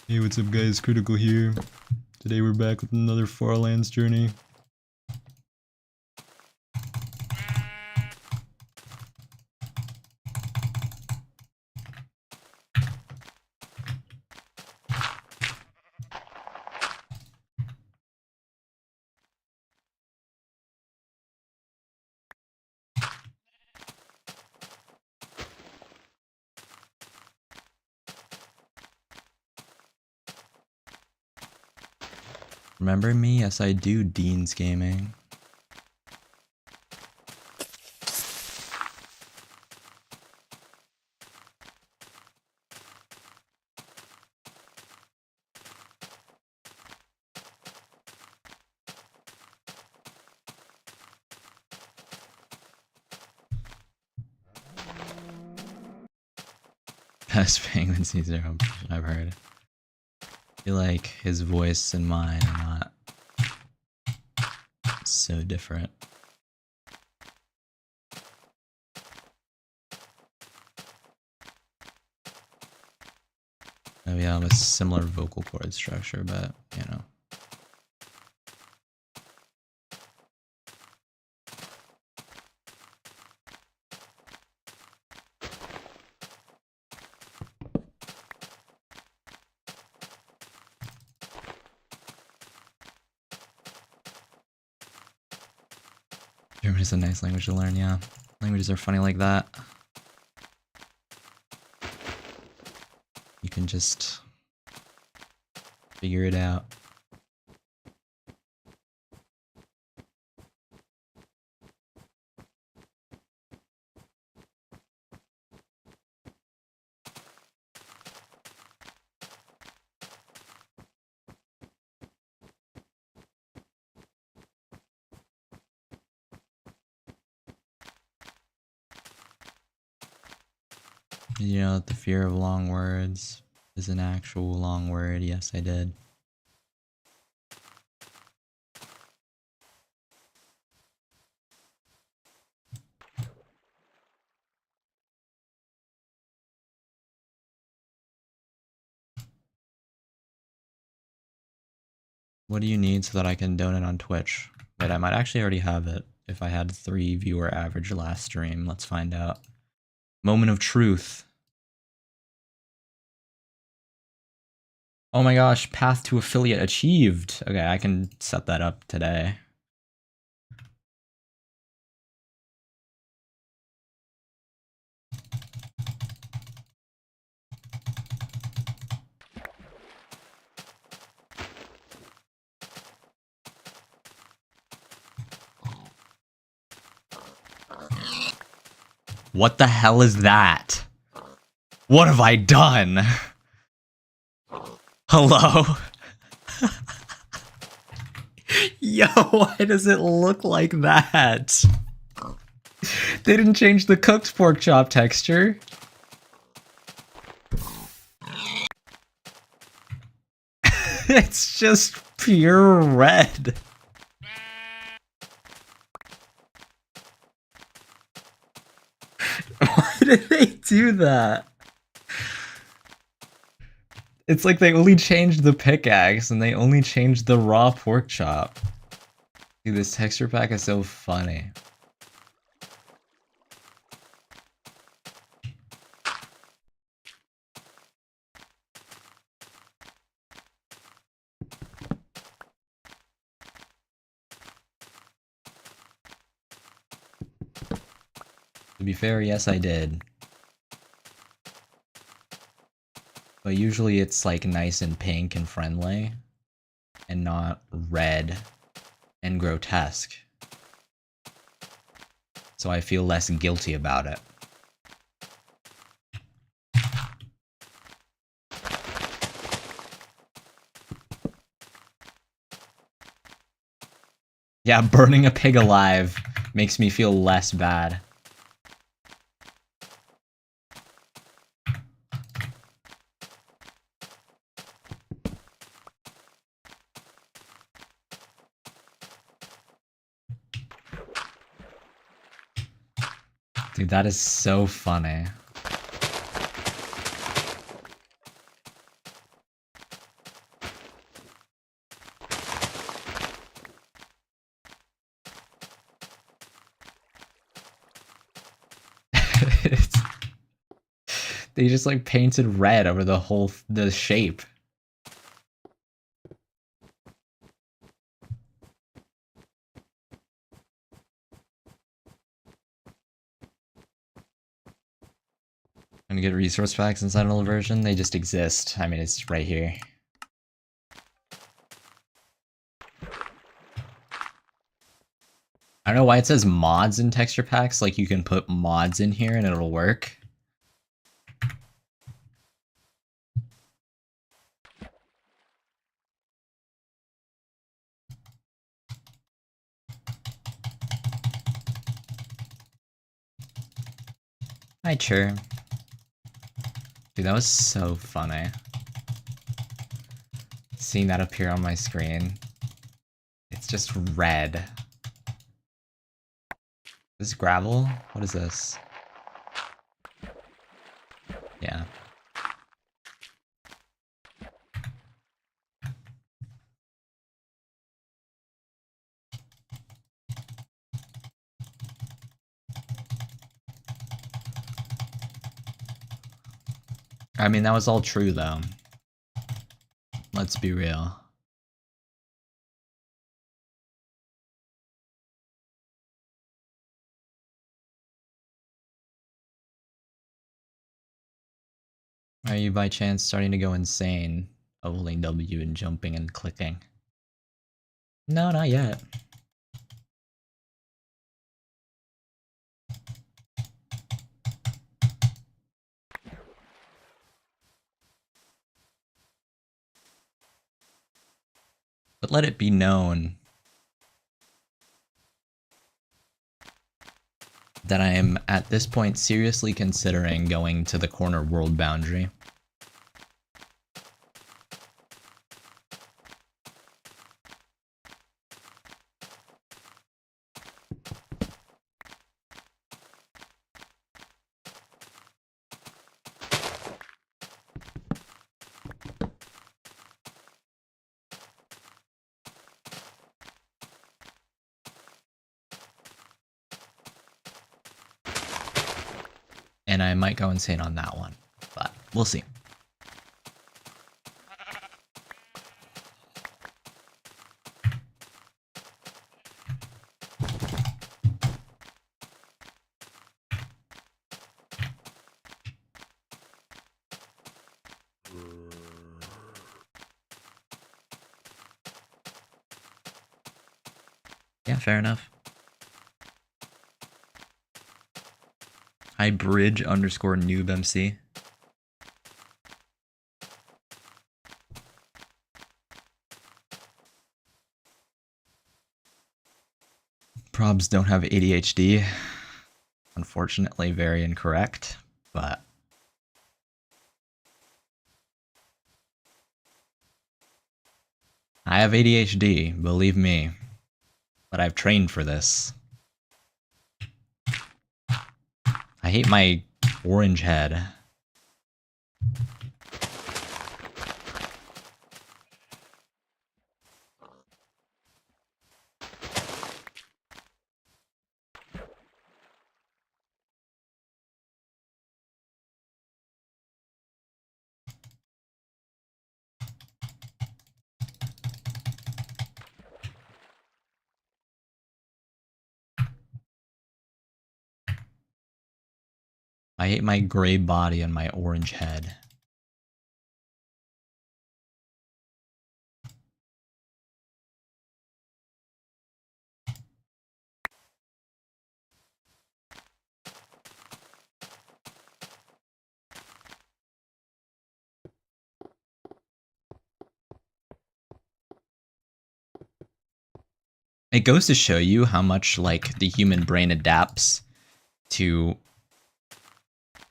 Hey, what's up guys? Critical here. Today we're back with another Farlands journey. Remember me? Yes, I do, Dean's Gaming. Best Penguin Z0 I've heard. I feel like his voice and mine are not so different. Maybe I have a similar vocal cord structure, but you know. German is a nice language to learn, yeah. Languages are funny like that. You can just figure it out. Did you know that the fear of long words is an actual long word? Yes, I did. What do you need so that I can donate on Twitch? Wait, I might actually already have it if I had 3 viewer average last stream. Let's find out. Moment of truth. Oh my gosh, path to affiliate achieved. Okay, I can set that up today. What the hell is that? What have I done? Hello? Yo, why does it look like that? They didn't change the cooked pork chop texture. It's just pure red. Why did they do that? It's like they only changed the pickaxe and they only changed the raw pork chop. Dude, this texture pack is so funny. To be fair, yes I did. But usually it's like nice and pink and friendly, and not red and grotesque. So I feel less guilty about it. Yeah, burning a pig alive makes me feel less bad. Dude, that is so funny. It's- they just like painted red over the whole the shape. And get resource packs inside an old version, they just exist. I mean, it's right here. I don't know why it says mods in texture packs, like you can put mods in here and it'll work. Hi, Chur. Dude, that was so funny. Seeing that appear on my screen. It's just red. This gravel? What is this? Yeah. I mean, that was all true, though. Let's be real. Are you by chance starting to go insane, holding W and jumping and clicking? No, not yet. But let it be known that I am at this point seriously considering going to the corner world boundary. And I might go insane on that one, but we'll see. Yeah, fair enough. Hi, bridge_noobmc. Probs don't have ADHD. Unfortunately, very incorrect, but I have ADHD, believe me. But I've trained for this. I hate my orange head. I hate my gray body and my orange head. It goes to show you how much, like, the human brain adapts to,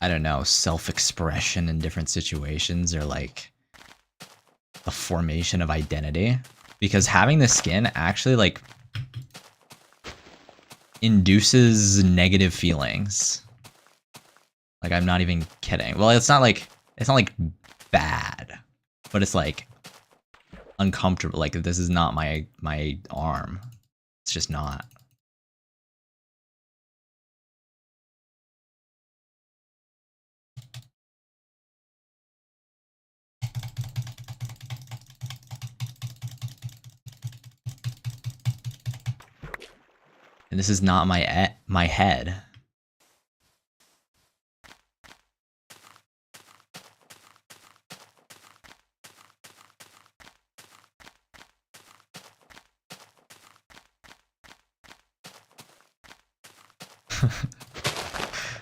I don't know, self-expression in different situations, or, like, the formation of identity. Because having the skin actually, like, induces negative feelings. Like, I'm not even kidding. Well, it's not like bad, but it's like uncomfortable. Like, this is not my arm. It's just not. And this is not my head.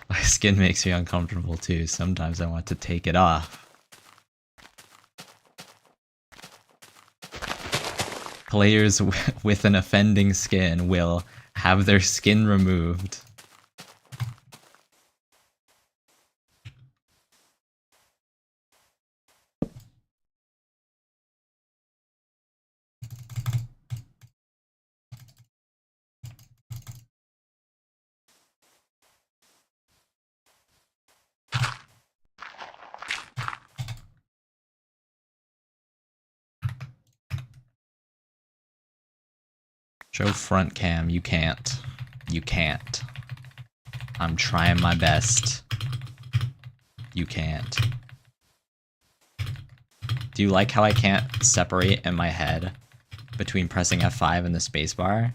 My skin makes me uncomfortable too. Sometimes I want to take it off. Players with an offending skin will have their skin removed. Show front cam. You can't. You can't. I'm trying my best. You can't. Do you like how I can't separate in my head between pressing F5 and the spacebar?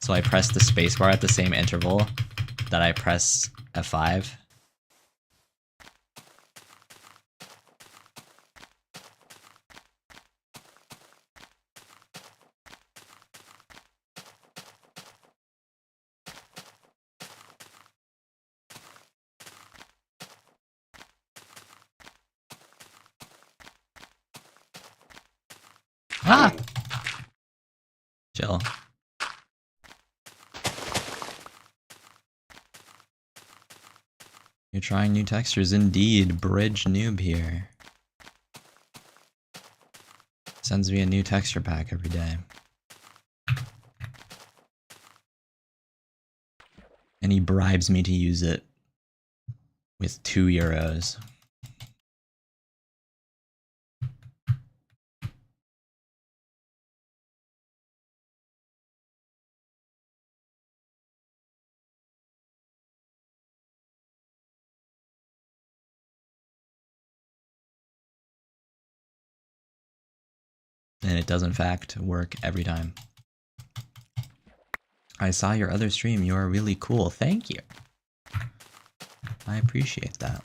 So I press the spacebar at the same interval that I press F5. Ah! Chill. You're trying new textures indeed. Bridge noob here. Sends me a new texture pack every day. And he bribes me to use it with €2. And it does in fact work every time. I saw your other stream. You are really cool. Thank you. I appreciate that.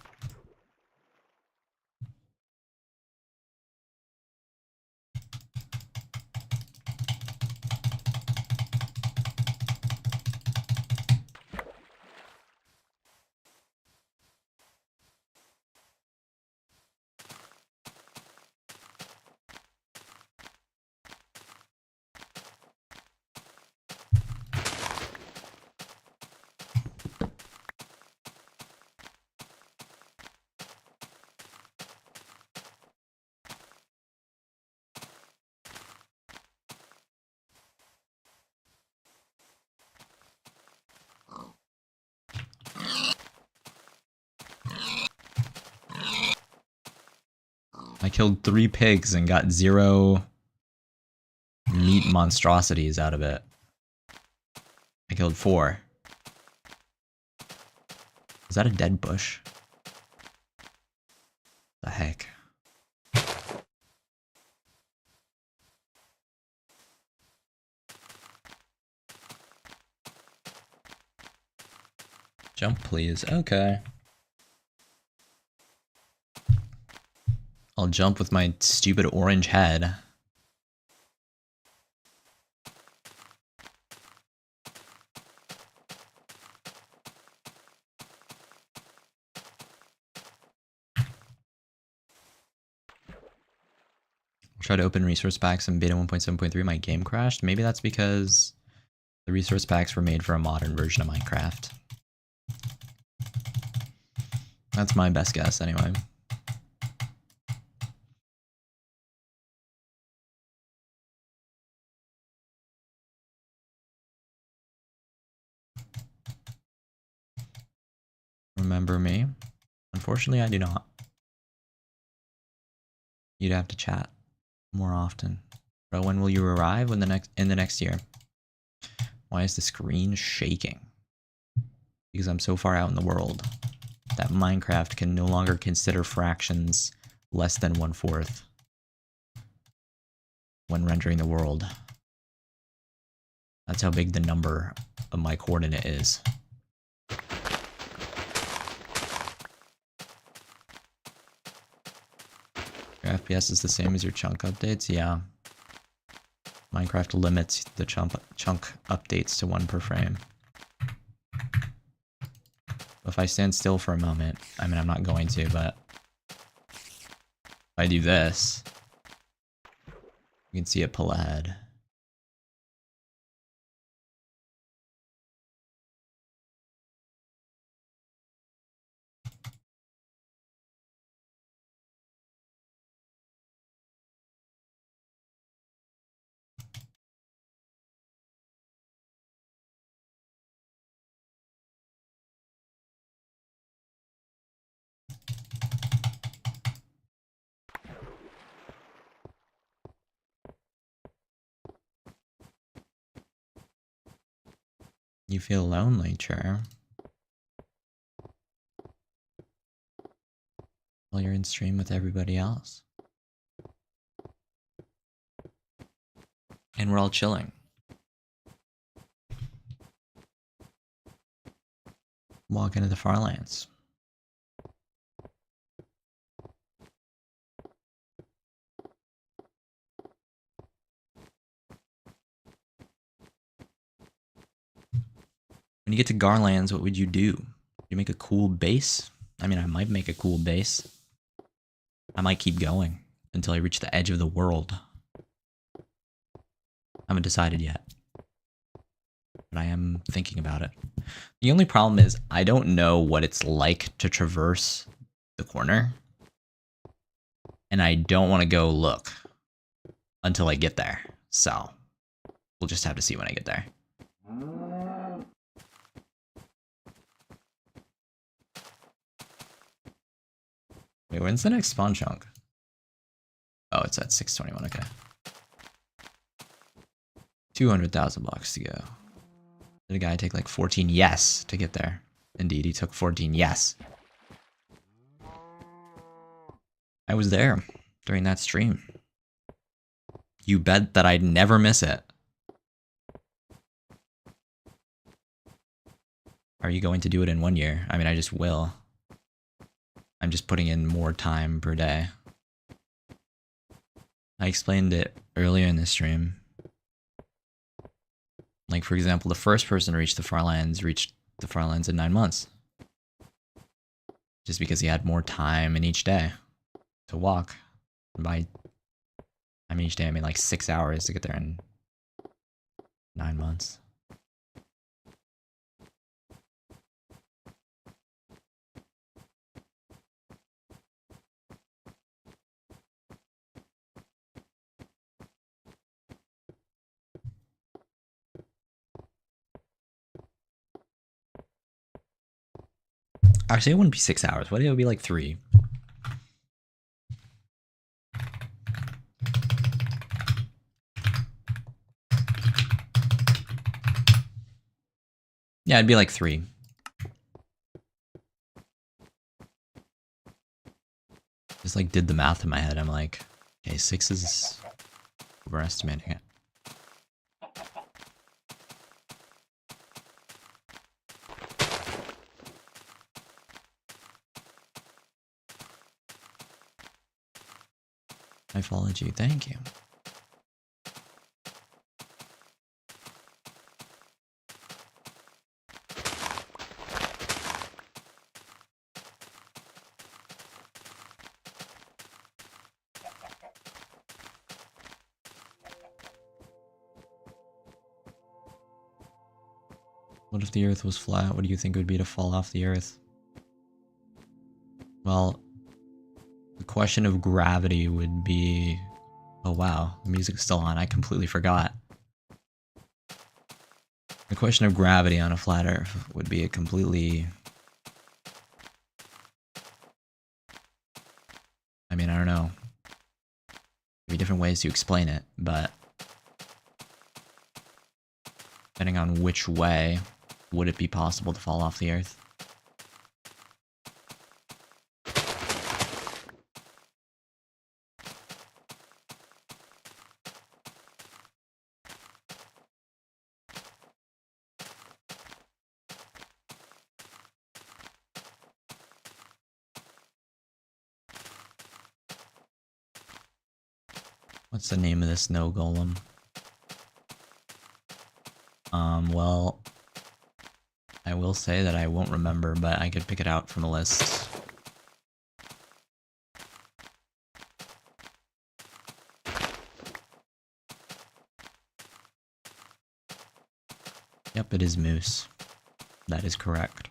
I killed 3 pigs and got 0 meat monstrosities out of it. I killed 4. Is that a dead bush? The heck? Jump, please. Okay. I'll jump with my stupid orange head. Tried to open resource packs in beta 1.7.3. My game crashed. Maybe that's because the resource packs were made for a modern version of Minecraft. That's my best guess, anyway. Remember me? Unfortunately, I do not. You'd have to chat more often. Bro, when will you arrive? In the next year. Why is the screen shaking? Because I'm so far out in the world that Minecraft can no longer consider fractions less than 1/4 when rendering the world. That's how big the number of my coordinate is. Your FPS is the same as your chunk updates? Yeah. Minecraft limits the chunk updates to 1 per frame. If I stand still for a moment, I mean, I'm not going to, but if I do this, you can see it pull ahead. You feel lonely, Chair. While you're in stream with everybody else. And we're all chilling. Walk into the Farlands. When you get to Garlands, what would you do? You make a cool base? I mean, I might make a cool base. I might keep going until I reach the edge of the world. I haven't decided yet. but I am thinking about it. The only problem is I don't know what it's like to traverse the corner, and I don't want to go look until I get there. So we'll just have to see when I get there. Wait, when's the next spawn chunk? Oh, it's at 621, okay. 200,000 blocks to go. Did a guy take like 14 yes to get there? Indeed, he took 14 yes. I was there during that stream. You bet that I'd never miss it. Are you going to do it in 1 year? I mean, I just will. I'm just putting in more time per day. I explained it earlier in the stream. Like, for example, the first person to reach the Farlands in 9 months. Just because he had more time in each day to walk. By, I mean, each day, I mean like 6 hours to get there in 9 months. Actually, it wouldn't be 6 hours. What? It would be like 3. Yeah, it'd be like 3. Just like did the math in my head. I'm like, okay, 6 is overestimating it. I followed you. Thank you. What if the Earth was flat? What do you think it would be to fall off the Earth? Well, the question of gravity would be... Oh wow, the music's still on. I completely forgot. The question of gravity on a flat Earth would be a completely... I mean, I don't know. There'd be different ways to explain it, but... depending on which way, would it be possible to fall off the Earth? What's the name of this snow golem? Well, I will say that I won't remember, but I could pick it out from a list. Yep, it is Moose. That is correct.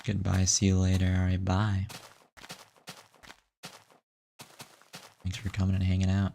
Goodbye, see you later. Alright, bye. Thanks for coming and hanging out.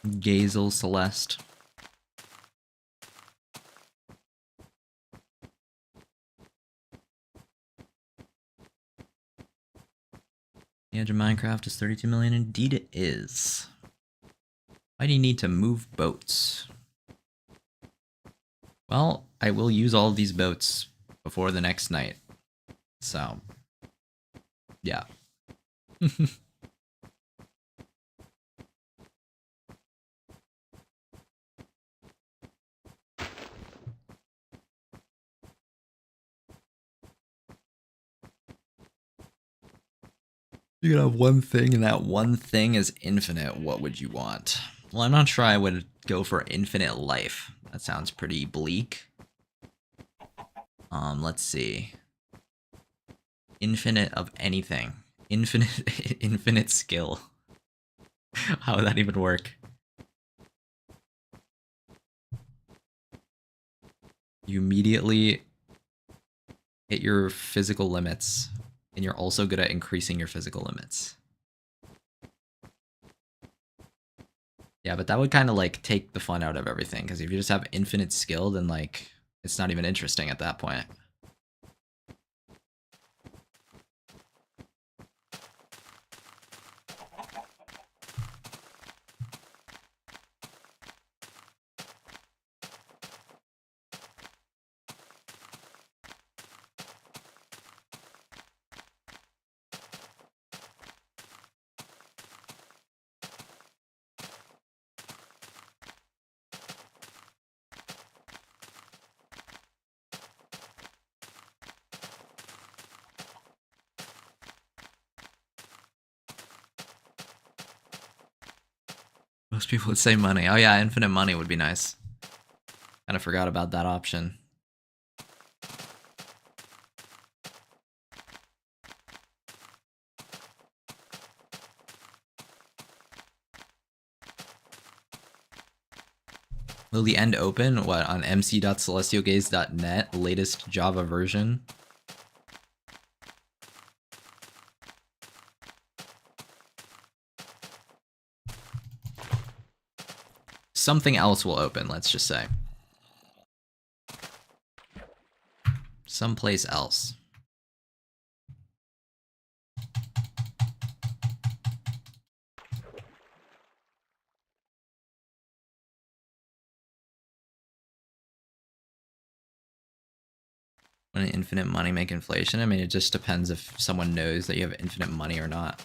Gazel Celeste. The edge of Minecraft is 32 million. Indeed it is. Why do you need to move boats? Well, I will use all of these boats before the next night. So, yeah. You could have one thing, and that one thing is infinite. What would you want? Well, I'm not sure I would go for infinite life. That sounds pretty bleak. Let's see. Infinite of anything. Infinite, infinite skill. How would that even work? You immediately hit your physical limits, and you're also good at increasing your physical limits. Yeah, but that would kind of like take the fun out of everything, because if you just have infinite skill, then like it's not even interesting at that point. Most people would say money. Oh yeah, infinite money would be nice. Kind of forgot about that option. Will the end open? What, on mc.celestialgaze.net, latest Java version? Something else will open, let's just say. Someplace else. When infinite money make inflation? I mean, it just depends if someone knows that you have infinite money or not.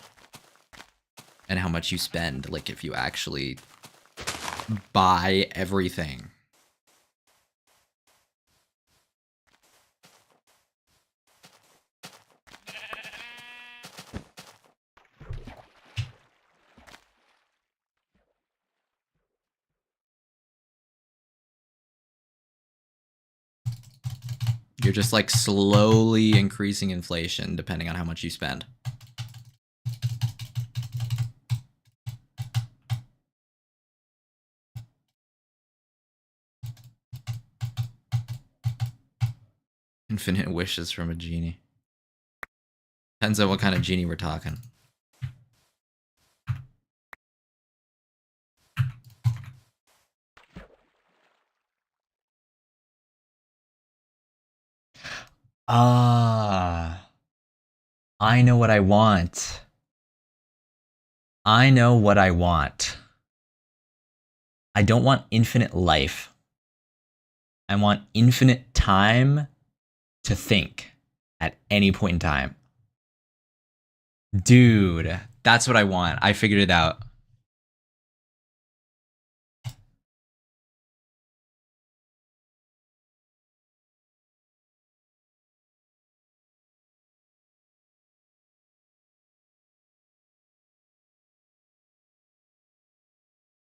And how much you spend, like if you actually buy everything. You're just like slowly increasing inflation depending on how much you spend. Infinite wishes from a genie. Depends on what kind of genie we're talking. Ah, I know what I want. I know what I want. I don't want infinite life. I want infinite time to think at any point in time. Dude, that's what I want. I figured it out.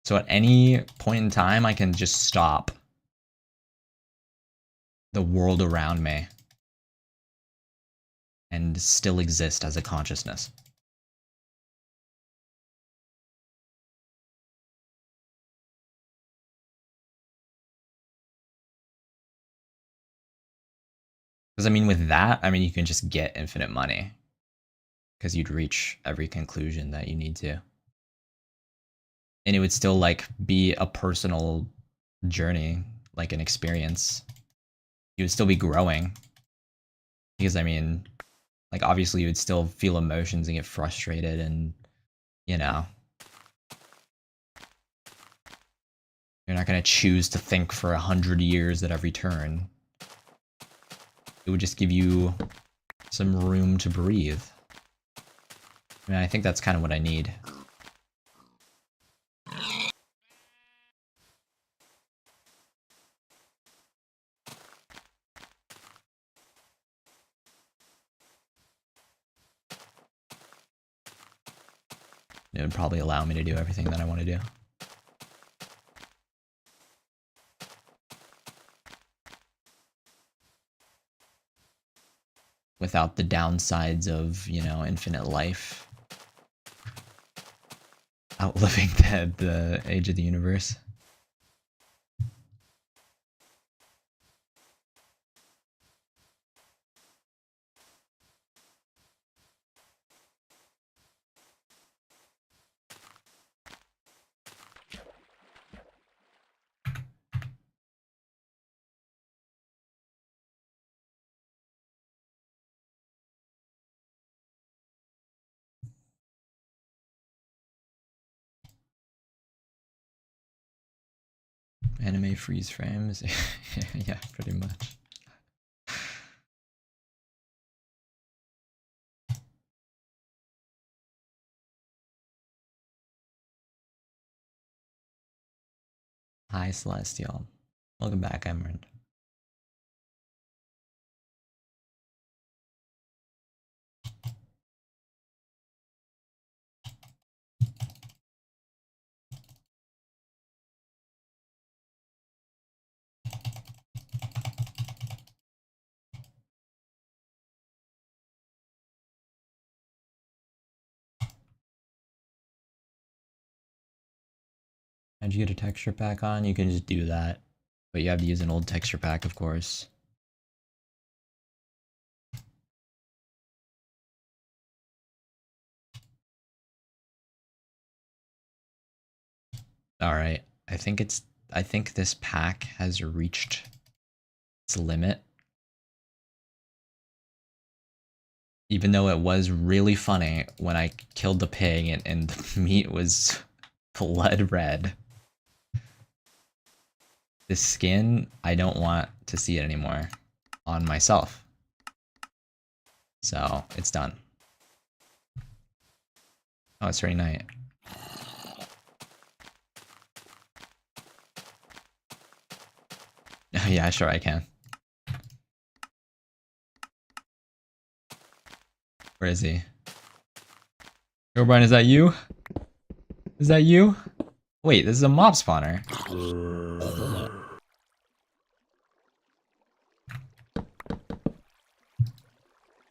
So at any point in time, I can just stop the world around me and still exist as a consciousness. Because I mean, with that, I mean, you can just get infinite money because you'd reach every conclusion that you need to. And it would still like be a personal journey, like an experience. You would still be growing. Because I mean, like obviously you would still feel emotions and get frustrated and, you know, you're not going to choose to think for 100 years at every turn. It would just give you some room to breathe. I mean, I think that's kind of what I need. It would probably allow me to do everything that I want to do. Without the downsides of, you know, infinite life. Outliving the age of the universe. Anime freeze frames. Yeah, pretty much. Hi, Celestial. Welcome back, Emerald. How'd you get a texture pack on? You can just do that. But you have to use an old texture pack, of course. Alright. I think this pack has reached its limit. Even though it was really funny when I killed the pig and the meat was blood red. This skin, I don't want to see it anymore on myself. So, it's done. Oh, it's already night. Yeah, sure I can. Where is he? O'Brien, is that you? Is that you? Wait, this is a mob spawner.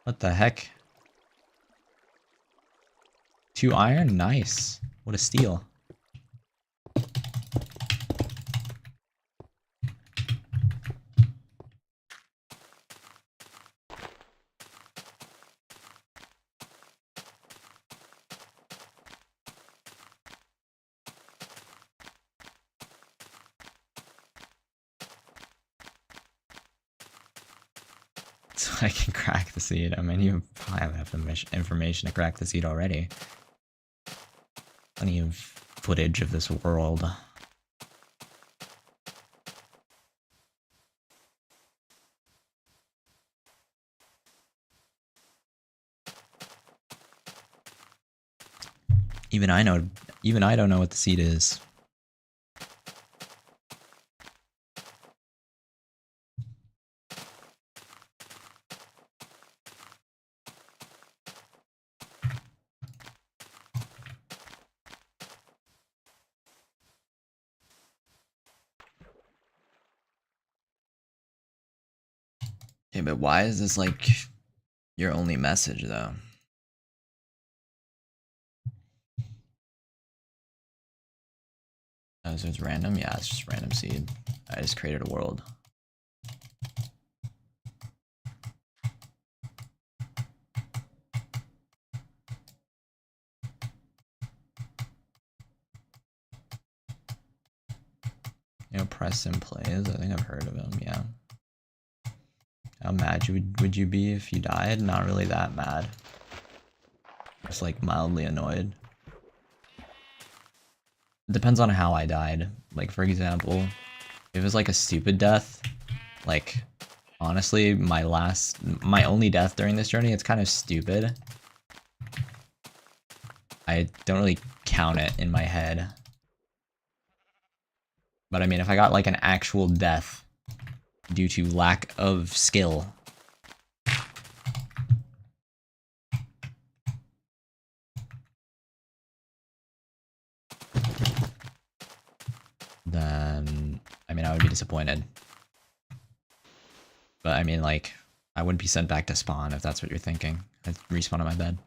What the heck? 2 iron? Nice. What a steal. So I can crack the seed. I mean, you probably have enough information to crack the seed already. Plenty of footage of this world. Even I don't know what the seed is. Okay, but why is this like your only message though? Oh, so it's random? Yeah, it's just random seed. I just created a world. You know, Preston plays. I think I've heard of him, yeah. How mad would you be if you died? Not really that mad. Just like mildly annoyed. It depends on how I died. Like, for example, if it was like a stupid death, like, honestly, my only death during this journey, it's kind of stupid. I don't really count it in my head. But I mean, if I got like an actual death due to lack of skill, then, I mean, I would be disappointed. But I mean, like, I wouldn't be sent back to spawn if that's what you're thinking. I'd respawn on my bed.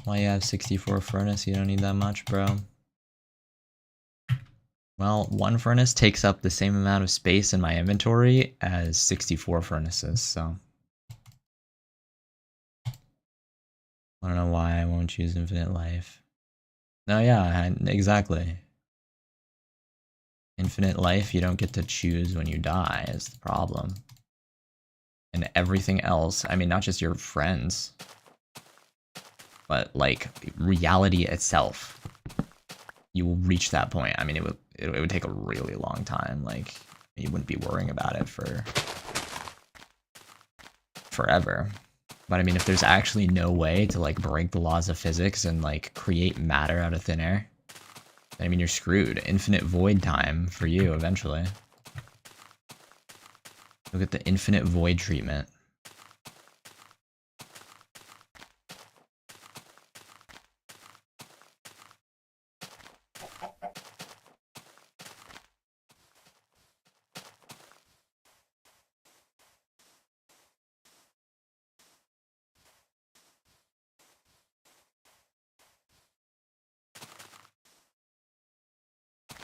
Why you have 64 furnace? You don't need that much, bro. Well, one furnace takes up the same amount of space in my inventory as 64 furnaces, so. I don't know why I won't choose infinite life. No, yeah, exactly. Infinite life, you don't get to choose when you die is the problem. And everything else, I mean, not just your friends, but like reality itself. You will reach that point. I mean, it would take a really long time. Like, you wouldn't be worrying about it for forever. But I mean, if there's actually no way to like break the laws of physics and like create matter out of thin air, then I mean, you're screwed. Infinite void time for you eventually. Look at the infinite void treatment.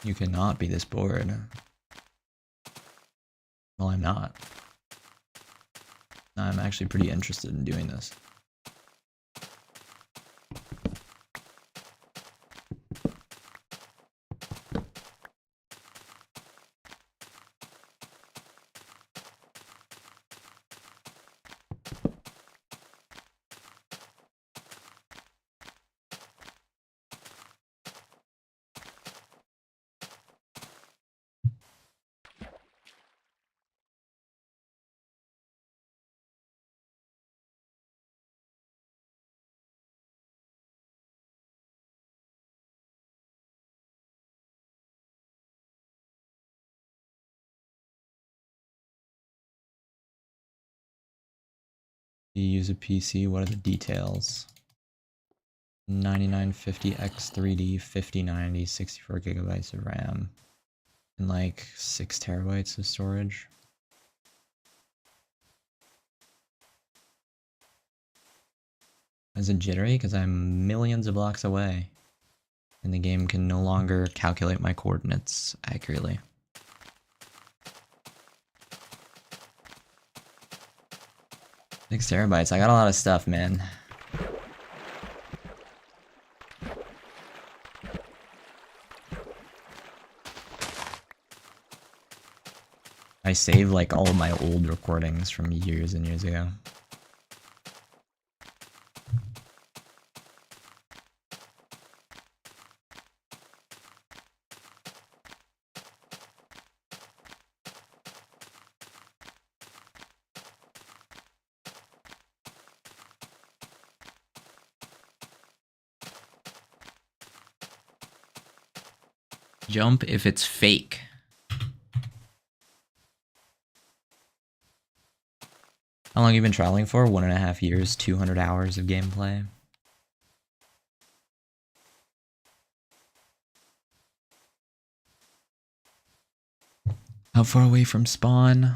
You cannot be this bored. Well, I'm not. I'm actually pretty interested in doing this. You use a PC, what are the details? 9950X3D, 5090, 64 gigabytes of RAM, and like 6 terabytes of storage. Is it jittery? Because I'm millions of blocks away, and the game can no longer calculate my coordinates accurately. 6 terabytes, I got a lot of stuff, man. I saved like all of my old recordings from years and years ago. Jump if it's fake. How long have you been traveling for? 1.5 years, 200 hours of gameplay. How far away from spawn?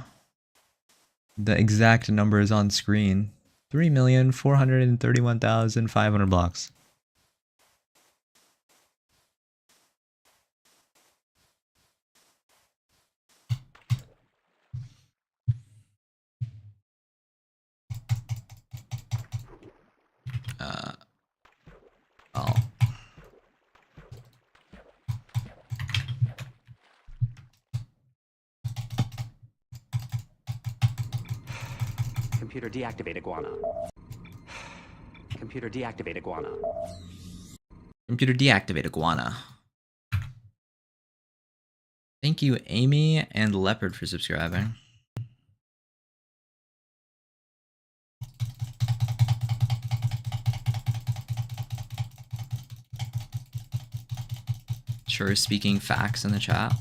The exact number is on screen. 3,431,500 blocks. Computer deactivate iguana. Computer deactivate iguana. Computer deactivate iguana. Thank you, Amy and Leopard, for subscribing. Sure, speaking facts in the chat.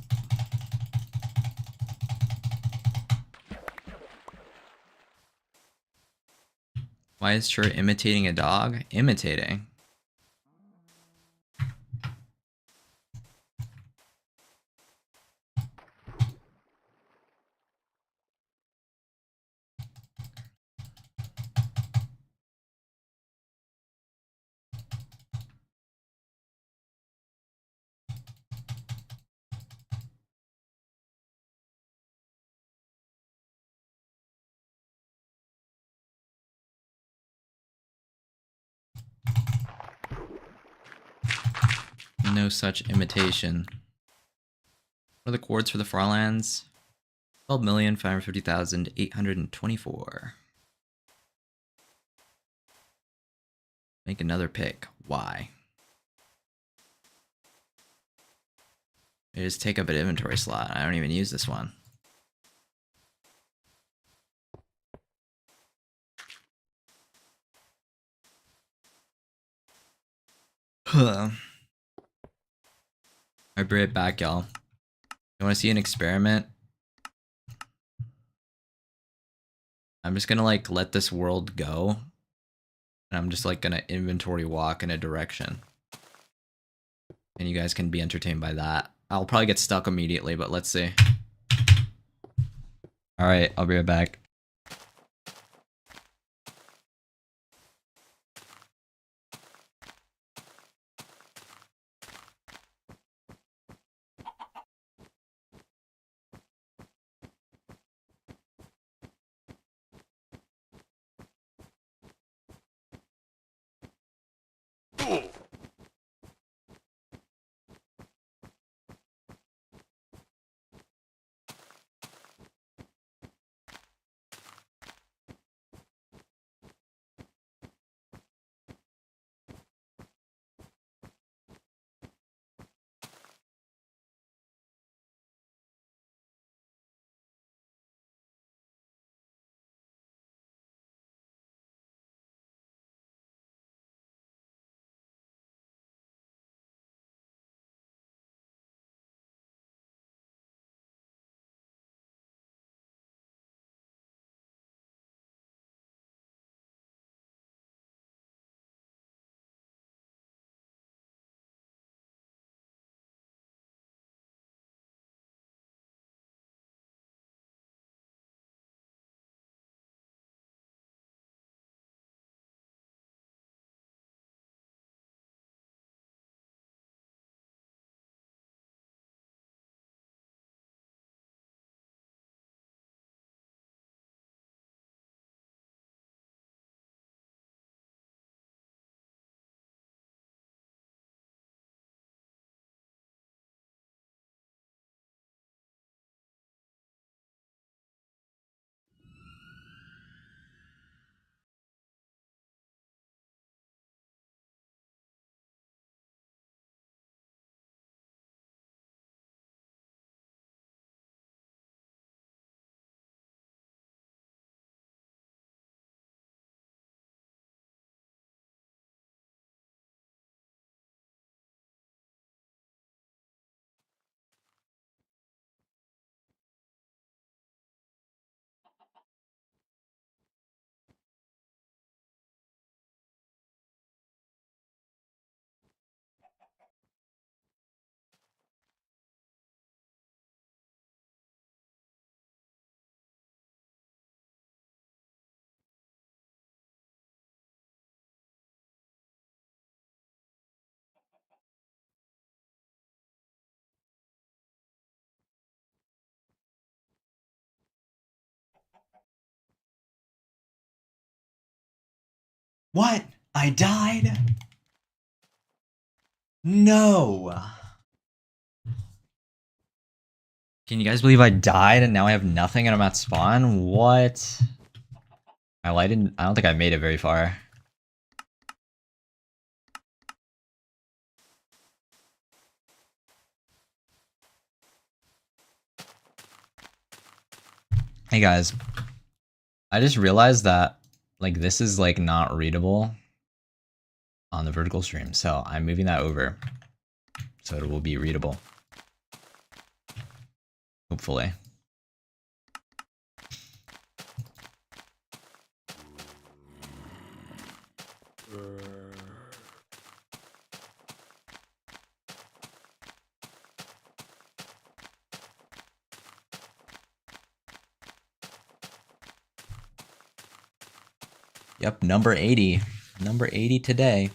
Why is Chur imitating a dog? Imitating. No such imitation. What are the chords for the Farlands? 12,550,824. Make another pick. Why? It just take up an inventory slot. I don't even use this one. I'll be right back, y'all. You want to see an experiment? I'm just gonna like let this world go. And I'm just like gonna inventory walk in a direction. And you guys can be entertained by that. I'll probably get stuck immediately, but let's see. Alright, I'll be right back. What? I died? No. Can you guys believe I died and now I have nothing and I'm at spawn? What? I don't think I made it very far. Hey guys, I just realized that like this is like not readable on the vertical stream, so I'm moving that over so it will be readable. Hopefully. Yep, number 80. Number 80 today.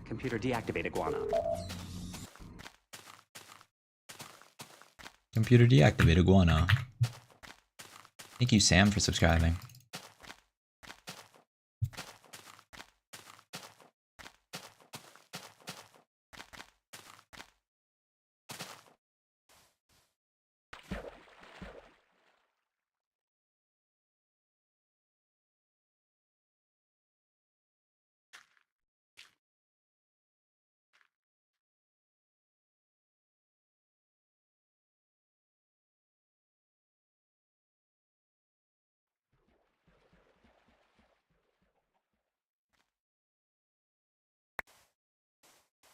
Computer deactivate iguana. Computer deactivate iguana. Thank you, Sam, for subscribing.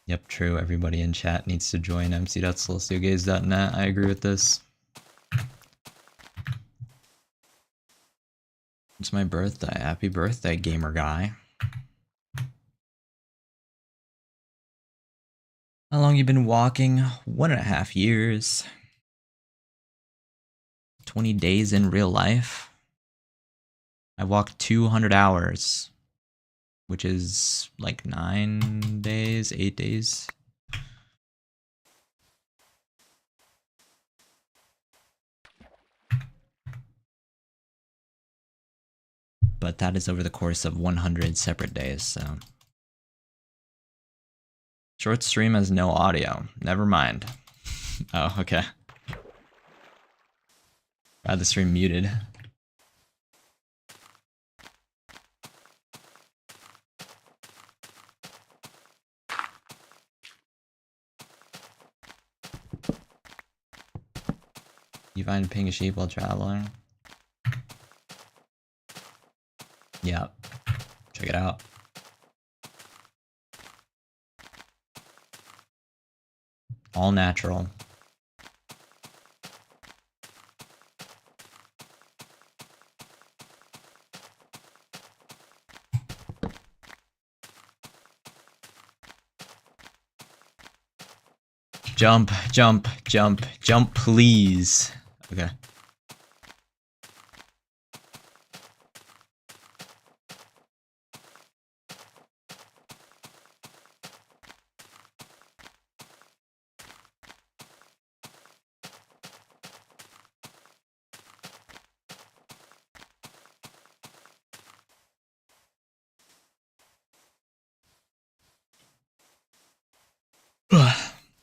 Yep, true. Everybody in chat needs to join mc.celestiogaze.net. I agree with this. It's my birthday. Happy birthday, gamer guy. How long you been walking? 1.5 years. 20 days in real life. I walked 200 hours, which is like 9 days, 8 days. But that is over the course of 100 separate days, so. Short stream has no audio. Never mind. Oh, okay. I had the stream muted. You find ping a sheep while traveling? Yeah. Check it out. All natural. Jump, jump, jump, jump, please. Okay.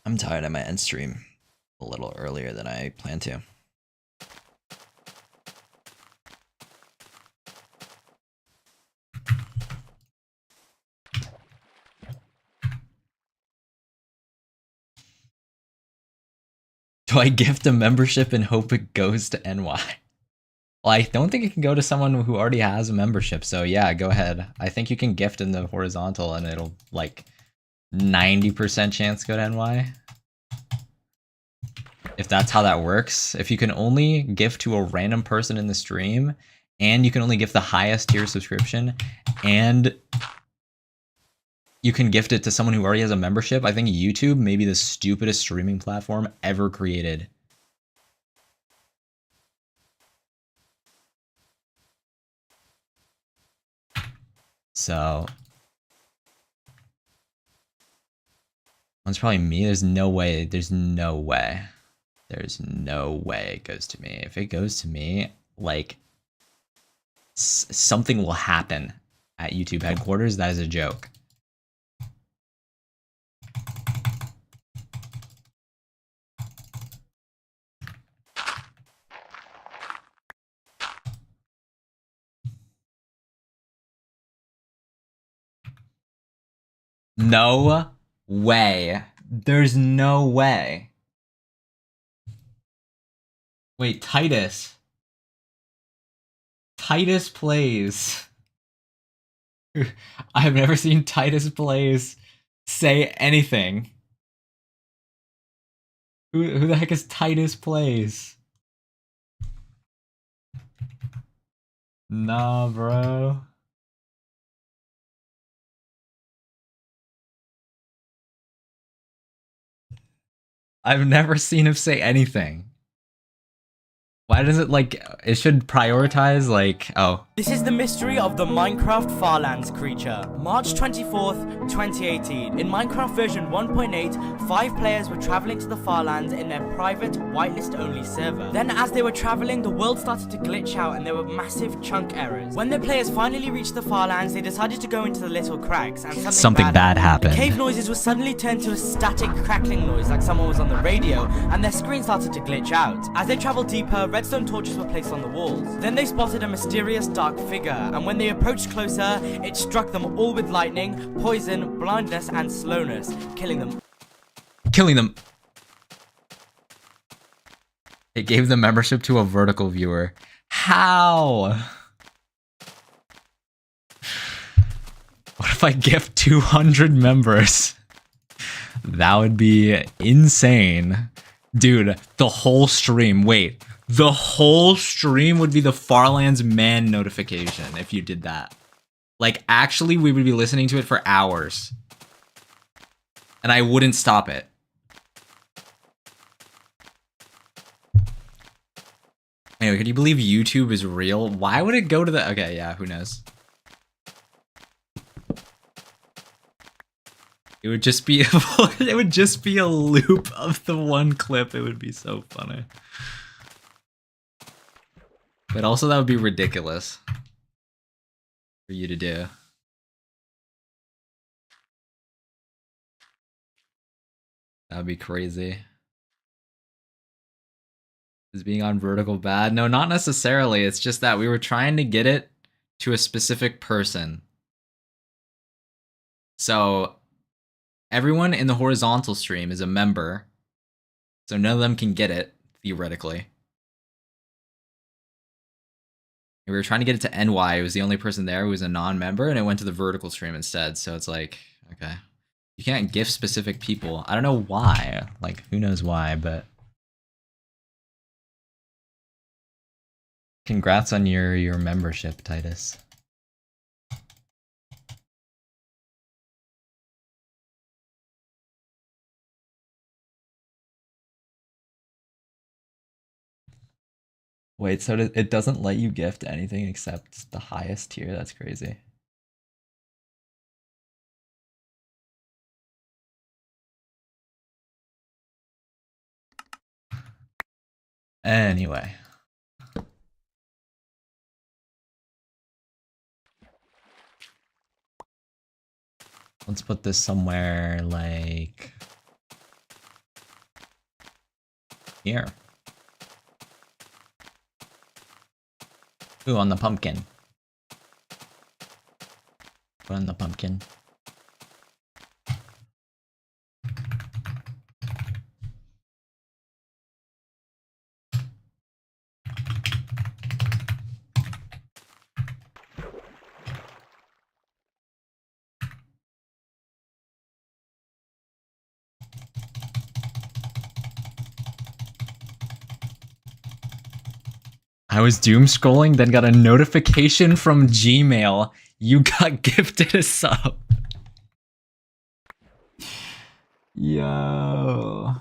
I'm tired. I might end stream a little earlier than I planned to. Do I gift a membership and hope it goes to NY? Well, I don't think it can go to someone who already has a membership, so yeah, go ahead. I think you can gift in the horizontal and it'll, like, 90% chance go to NY. If that's how that works. If you can only gift to a random person in the stream, and you can only gift the highest tier subscription, and you can gift it to someone who already has a membership, I think YouTube may be the stupidest streaming platform ever created. So that's probably me. There's no way. There's no way. There's no way it goes to me. If it goes to me, like, something will happen at YouTube headquarters. That is a joke. No way. There's no way. Wait, Titus. Titus plays. I've never seen Titus plays say anything. Who the heck is Titus plays? Nah, bro. I've never seen him say anything. Why does it it should prioritize oh. This is the mystery of the Minecraft Farlands creature. March 24th, 2018. In Minecraft version 1.8, 5 players were traveling to the Farlands in their private whitelist only server. Then as they were traveling, the world started to glitch out and there were massive chunk errors. When the players finally reached the Farlands, they decided to go into the little cracks and something bad happened. The cave noises were suddenly turned to a static crackling noise like someone was on the radio, and their screen started to glitch out. As they traveled deeper, redstone torches were placed on the walls. Then they spotted a mysterious dark figure, and when they approached closer, it struck them all with lightning, poison, blindness, and slowness, killing them. It gave them membership to a vertical viewer. How? What if I gift 200 members? That would be insane. Dude, the whole stream, wait. The whole stream would be the Farlands man notification if you did that. Like, actually, we would be listening to it for hours. And I wouldn't stop it. Anyway, can you believe YouTube is real? Why would it go to the... Okay, yeah, who knows? It would just be... it would just be a loop of the one clip. It would be so funny. But also that would be ridiculous for you to do. That would be crazy. Is being on vertical bad? No, not necessarily. It's just that we were trying to get it to a specific person. So everyone in the horizontal stream is a member. So none of them can get it, theoretically. We were trying to get it to NY. It was the only person there who was a non-member, and it went to the vertical stream instead. So it's like, okay. You can't gift specific people. I don't know why. Like, who knows why, but... Congrats on your membership, Titus. Wait, so it doesn't let you gift anything except the highest tier? That's crazy. Anyway. Let's put this somewhere like here. Ooh, on the pumpkin. Put on the pumpkin. I was doom scrolling, then got a notification from Gmail. You got gifted a sub. Yo.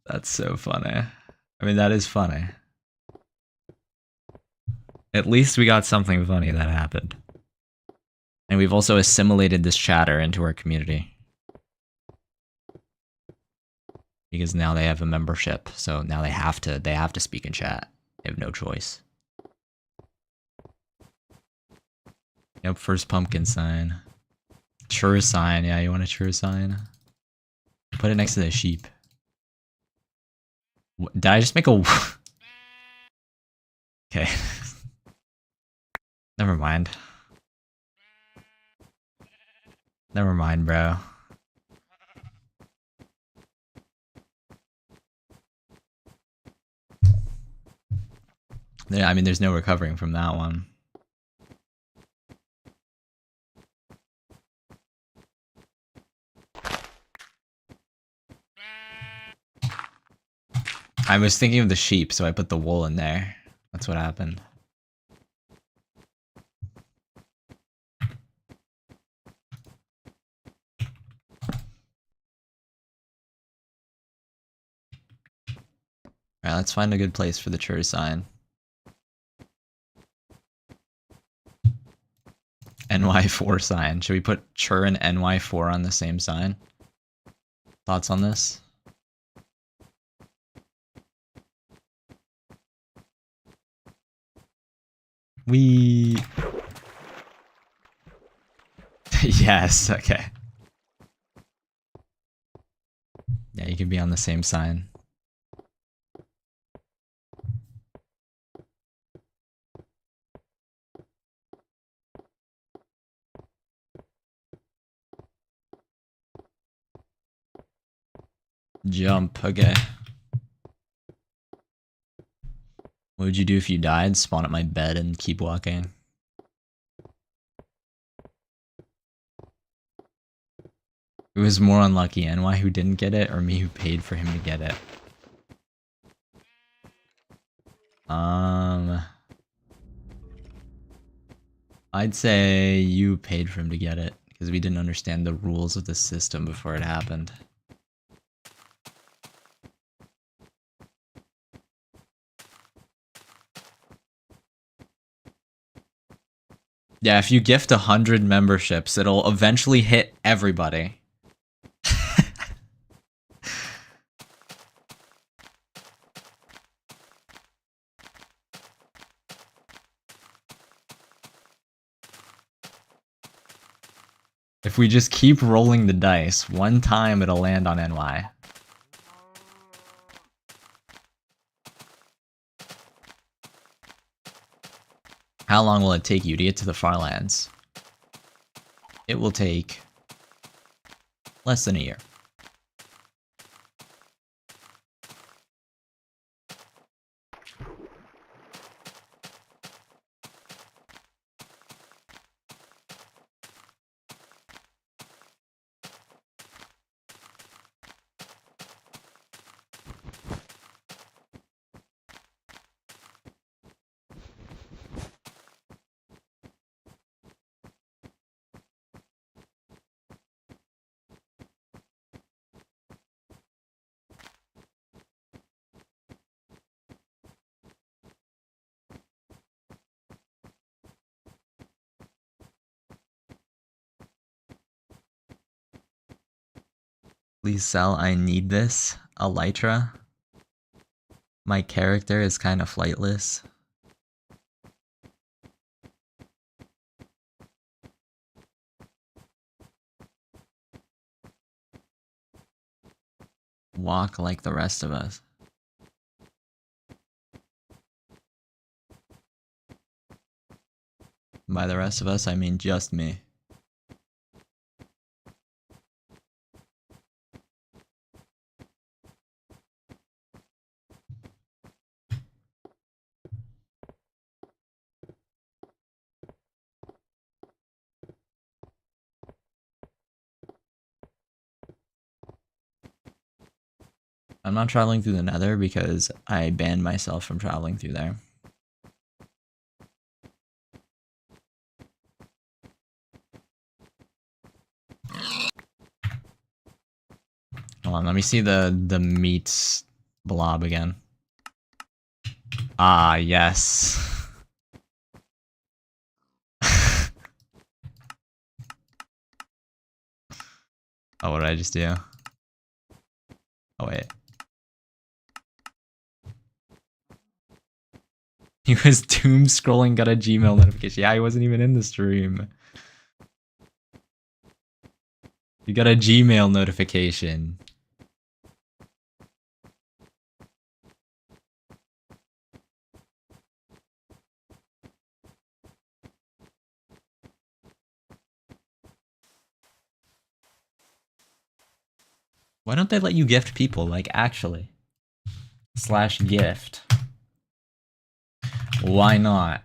That's so funny. I mean, that is funny. At least we got something funny that happened. And we've also assimilated this chatter into our community. Because now they have a membership, so now they have to speak in chat. They have no choice. Yep, first pumpkin sign. True sign, yeah, you want a true sign? Put it next to the sheep. Did I just make a... Okay. Never mind. Never mind, bro. Yeah, I mean, there's no recovering from that one. I was thinking of the sheep, so I put the wool in there. That's what happened. Alright, let's find a good place for the chur sign. NY4 sign. Should we put chur and NY4 on the same sign? Thoughts on this? We... Yes, okay. Yeah, you can be on the same sign. Jump, okay. What would you do if you died? Spawn at my bed and keep walking. It was more unlucky NY who didn't get it, or me who paid for him to get it. I'd say you paid for him to get it, because we didn't understand the rules of the system before it happened. Yeah, if you gift 100 memberships, it'll eventually hit everybody. If we just keep rolling the dice, one time it'll land on NY. How long will it take you to get to the Farlands? It will take less than a year. Please sell, I need this. Elytra. My character is kind of flightless. Walk like the rest of us. By the rest of us, I mean just me. I'm not traveling through the Nether because I banned myself from traveling through there. Hold on, let me see the meat blob again. Ah, yes. Oh, what did I just do? Oh, wait. He was doom scrolling, got a Gmail notification. Yeah, he wasn't even in the stream. You got a Gmail notification. Why don't they let you gift people? Like, actually. Slash gift. Why not?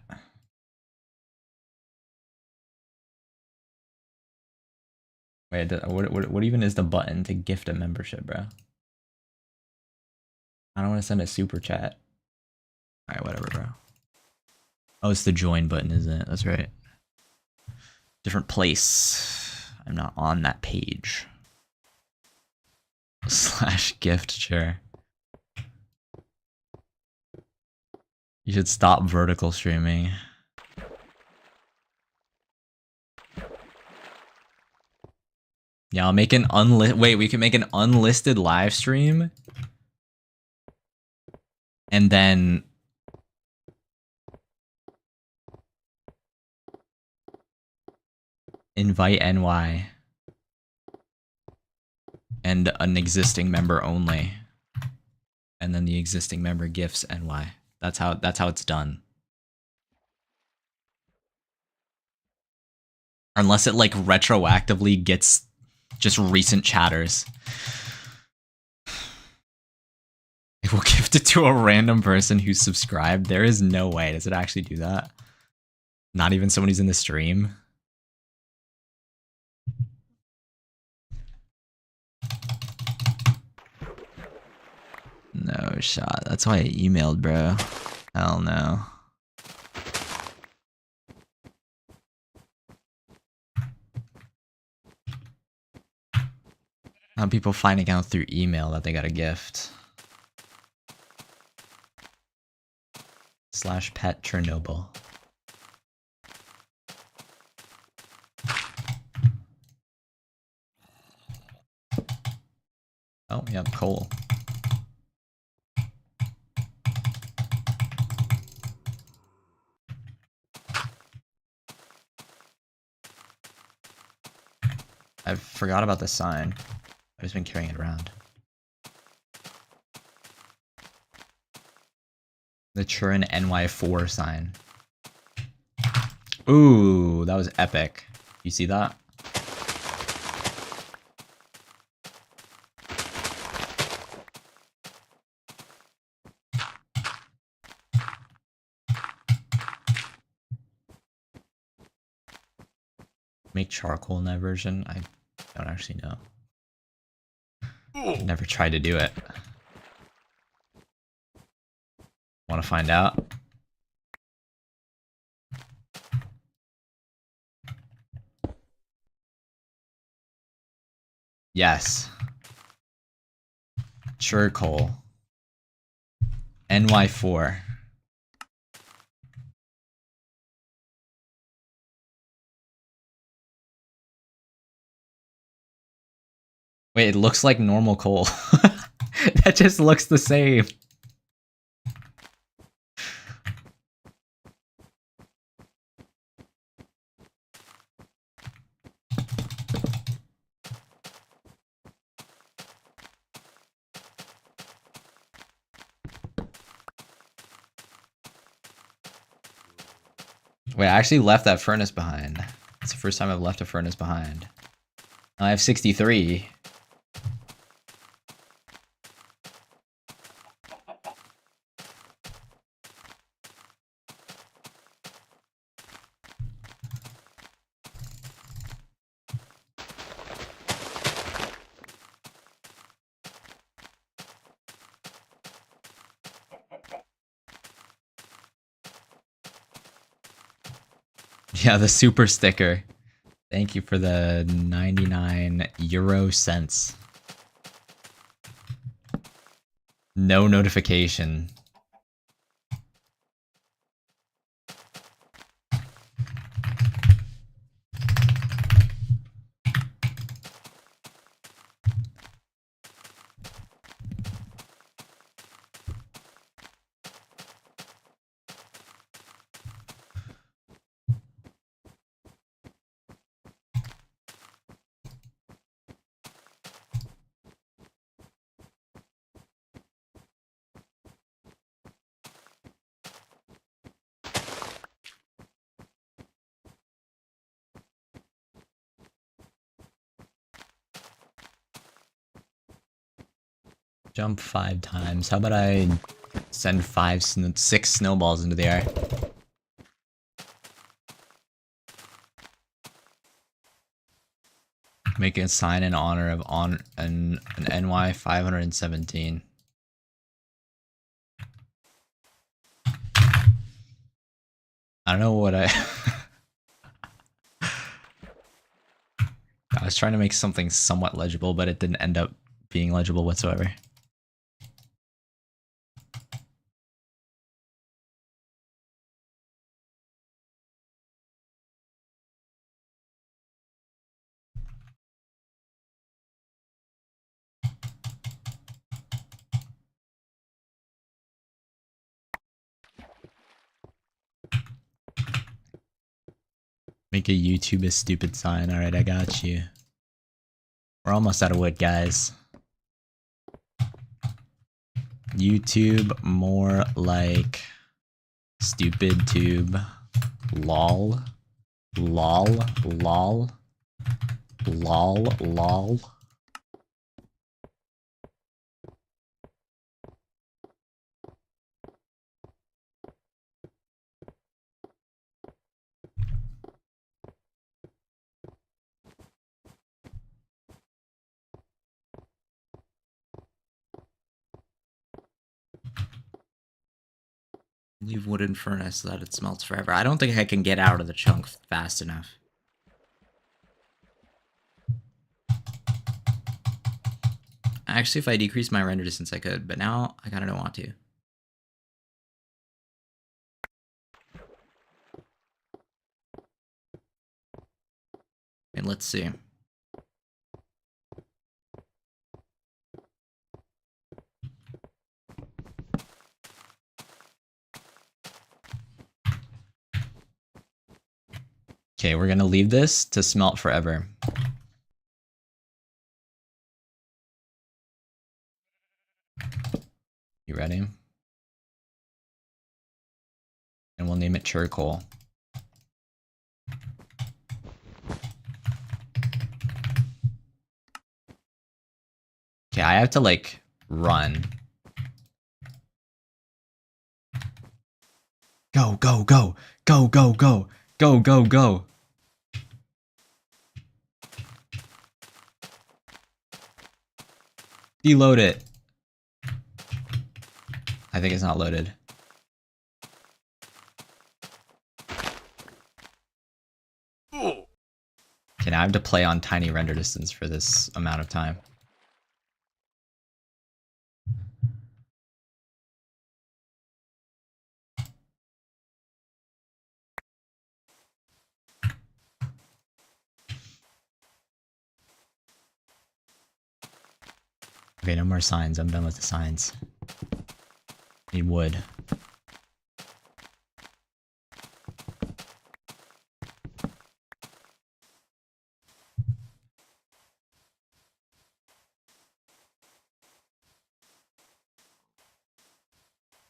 Wait, what even is the button to gift a membership, bro? I don't want to send a super chat. Alright, whatever, bro. Oh, it's the join button, isn't it? That's right. Different place. I'm not on that page. Slash gift, sure. You should stop vertical streaming. Yeah, I'll make an wait, we can make an unlisted live stream. And then invite NY. And an existing member only. And then the existing member gifts NY. That's how it's done. Unless it like retroactively gets just recent chatters. It will gift it to a random person who's subscribed. There is no way. Does it actually do that? Not even someone who's in the stream? No shot. That's why I emailed, bro. Hell no. How people finding out through email that they got a gift. Slash pet Chernobyl. Oh, yeah, coal. I forgot about the sign. I've just been carrying it around. The Churin NY4 sign. Ooh, that was epic. You see that? Make charcoal in that version? I don't actually know. Never tried to do it. Want to find out? Yes. Charcoal. NY4. Wait, it looks like normal coal. That just looks the same. Wait, I actually left that furnace behind. It's the first time I've left a furnace behind. I have 63. Yeah, the super sticker. Thank you for the 99 euro cents. No notification. Jump 5 times. How about I send 6 snowballs into the air? Make a sign in honor of an NY 517. I don't know what I was trying to make something somewhat legible, but it didn't end up being legible whatsoever. Make a YouTube a stupid sign. Alright, I got you. We're almost out of wood, guys. YouTube more like stupid tube. Lol. Lol. Lol. Lol. Lol. Leave wooden furnace so that it smelts forever. I don't think I can get out of the chunk fast enough. Actually, if I decrease my render distance, I could, but now I kind of don't want to. And let's see. Okay, we're gonna leave this to smelt forever. You ready? And we'll name it charcoal. Okay, I have to like run. Go, go, go, go, go, go, go, go, go. Deload it. I think it's not loaded. Okay, now I have to play on tiny render distance for this amount of time. Okay, no more signs. I'm done with the signs. Need wood.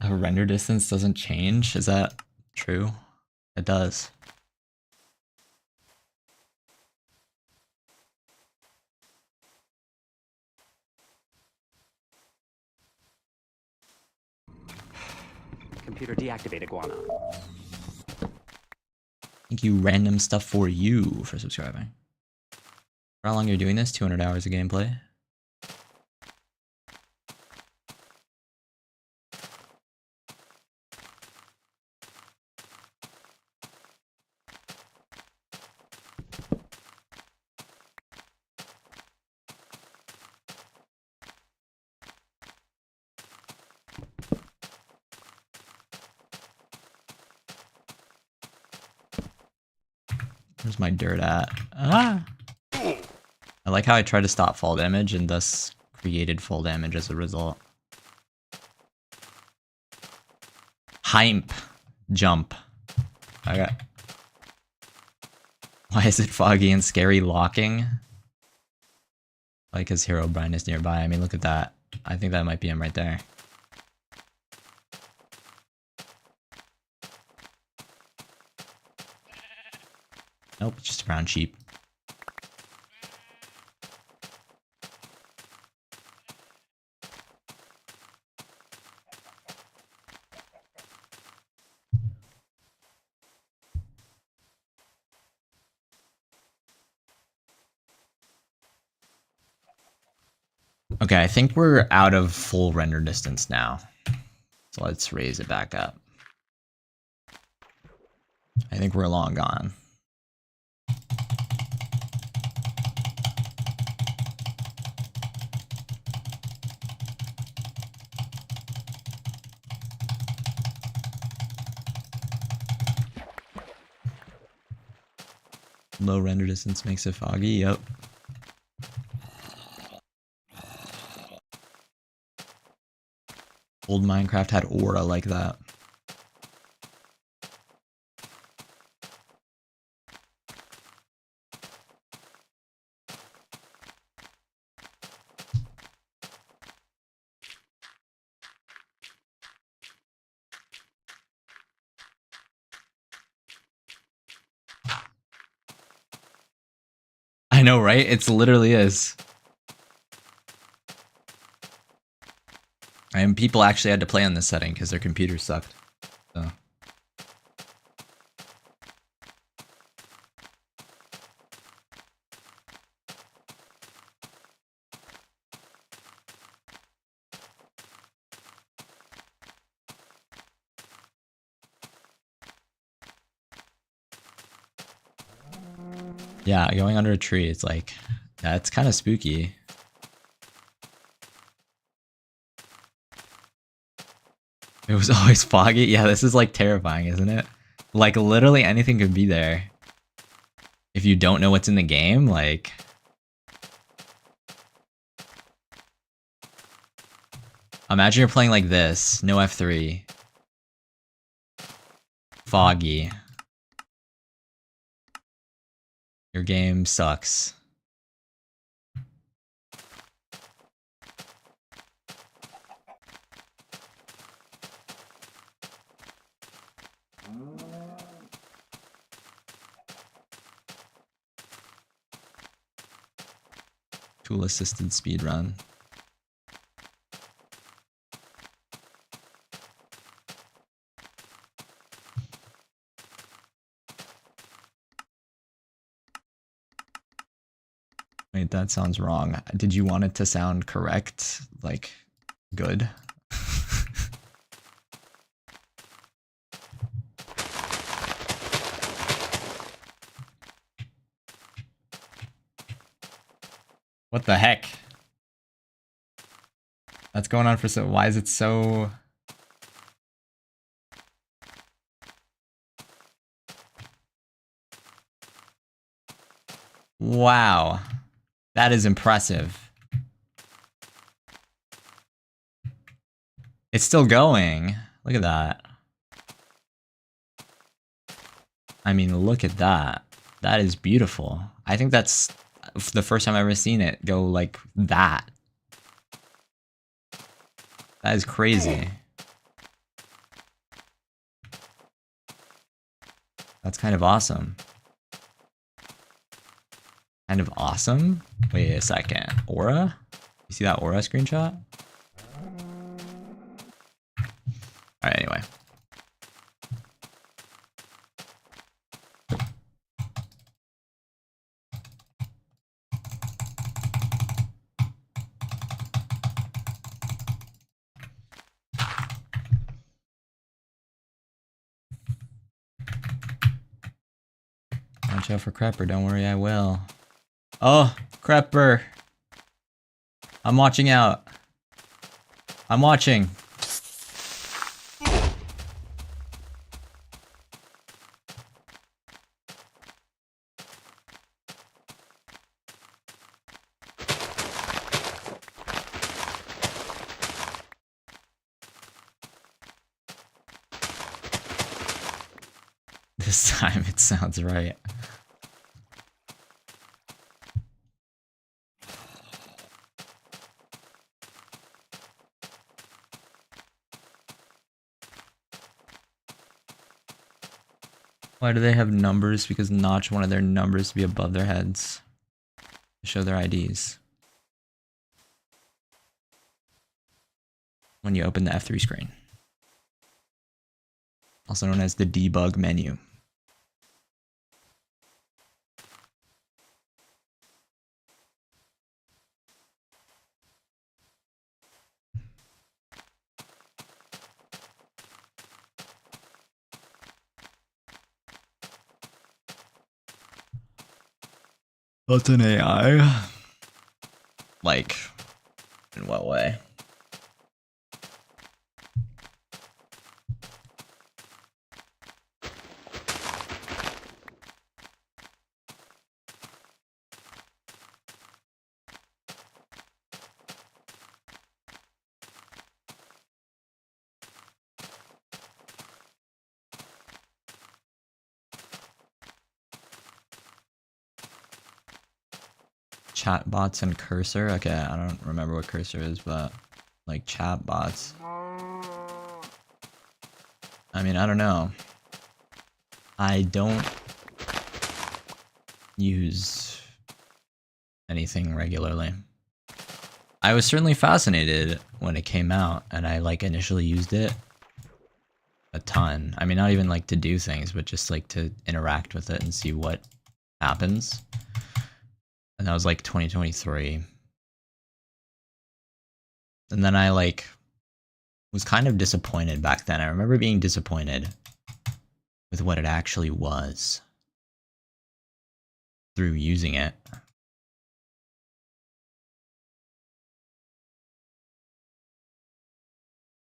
The render distance doesn't change? Is that true? It does. Computer deactivate iguana. Thank you, random stuff for you, for subscribing. For how long you're doing this? 200 hours of gameplay? Where's my dirt at? Ah! I like how I tried to stop fall damage and thus created fall damage as a result. Hype. Jump. Okay. Why is it foggy and scary locking? Like his hero Brian is nearby. I mean, look at that. I think that might be him right there. Nope, just a brown sheep. Okay, I think we're out of full render distance now. So let's raise it back up. I think we're long gone. Low render distance makes it foggy, yep. Old Minecraft had aura like that. I know, right? It's literally is. And people actually had to play on this setting because their computers sucked. So. Yeah, going under a tree, it's like, that's kind of spooky. It was always foggy. Yeah, this is like terrifying, isn't it? Like literally anything could be there. If you don't know what's in the game, like... Imagine you're playing like this, no F3. Foggy. Your game sucks. Tool assisted speedrun. Wait, that sounds wrong. Did you want it to sound correct? Like, good? What the heck? That's going on for so... Why is it so... Wow. That is impressive. It's still going. Look at that. I mean, look at that. That is beautiful. I think that's the first time I've ever seen it go like that. That is crazy. That's kind of awesome. Kind of awesome? Wait a second. Aura? You see that aura screenshot? Alright, anyway. Watch out for Crepper, don't worry, I will. Oh, Crepper. I'm watching out. I'm watching. This time it sounds right. Why do they have numbers? Because Notch wanted their numbers to be above their heads to show their IDs when you open the F3 screen, also known as the debug menu. That's an AI? Like, in what way? Chatbots and cursor? Okay, I don't remember what cursor is, but like chatbots. I mean, I don't know. I don't use anything regularly. I was certainly fascinated when it came out, and I like initially used it a ton. I mean, not even like to do things, but just like to interact with it and see what happens. And that was like 2023. And then I like was kind of disappointed back then. I remember being disappointed with what it actually was through using it.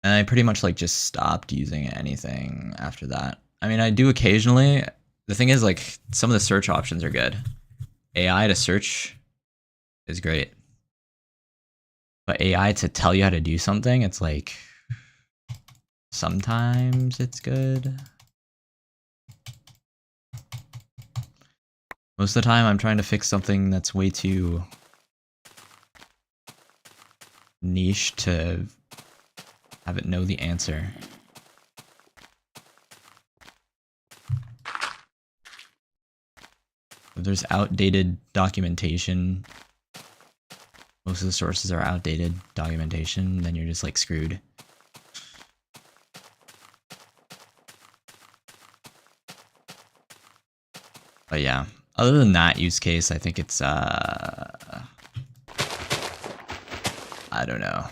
And I pretty much like just stopped using anything after that. I mean, I do occasionally. The thing is, like, some of the search options are good. AI to search is great. But AI to tell you how to do something, it's like, sometimes it's good. Most of the time I'm trying to fix something that's way too niche to have it know the answer. If there's outdated documentation, most of the sources are outdated documentation, then you're just like screwed. But yeah, other than that use case, I think it's I don't know.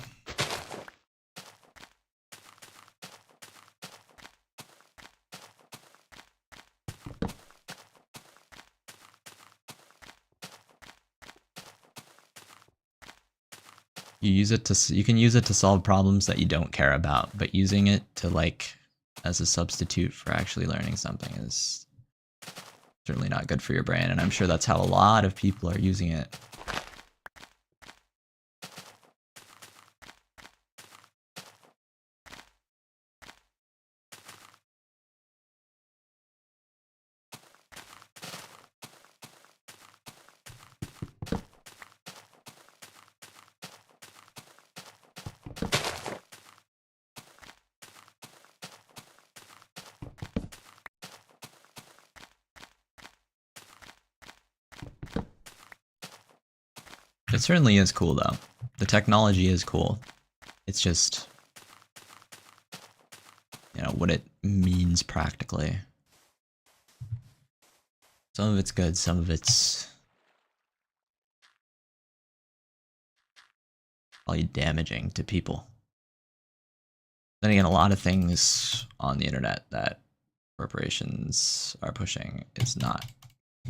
You can use it to solve problems that you don't care about, but using it to like as a substitute for actually learning something is certainly not good for your brain, and I'm sure that's how a lot of people are using it. It certainly is cool though. The technology is cool. It's just, you know, what it means practically. Some of it's good, some of it's probably damaging to people. Then again, a lot of things on the internet that corporations are pushing is not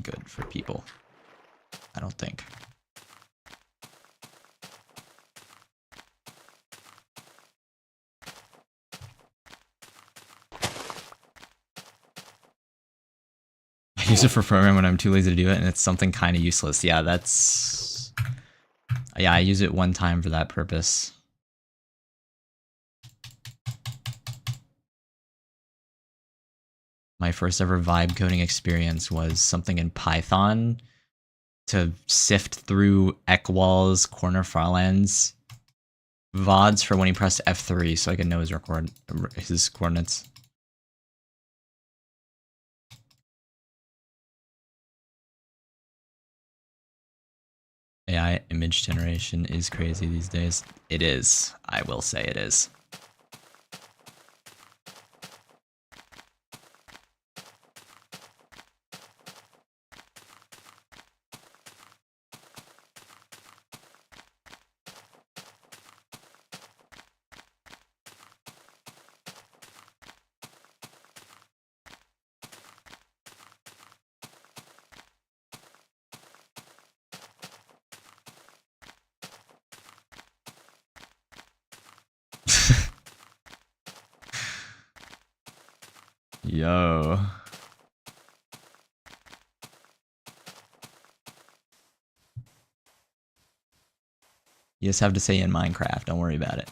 good for people, I don't think. I use it for programming when I'm too lazy to do it, and it's something kind of useless. Yeah, that's... Yeah, I use it one time for that purpose. My first ever vibe coding experience was something in Python to sift through Ekwal's corner Farlands VODs for when he pressed F3 so I could know his coordinates. AI image generation is crazy these days. It is. I will say it is. Yo. You just have to say in Minecraft, don't worry about it.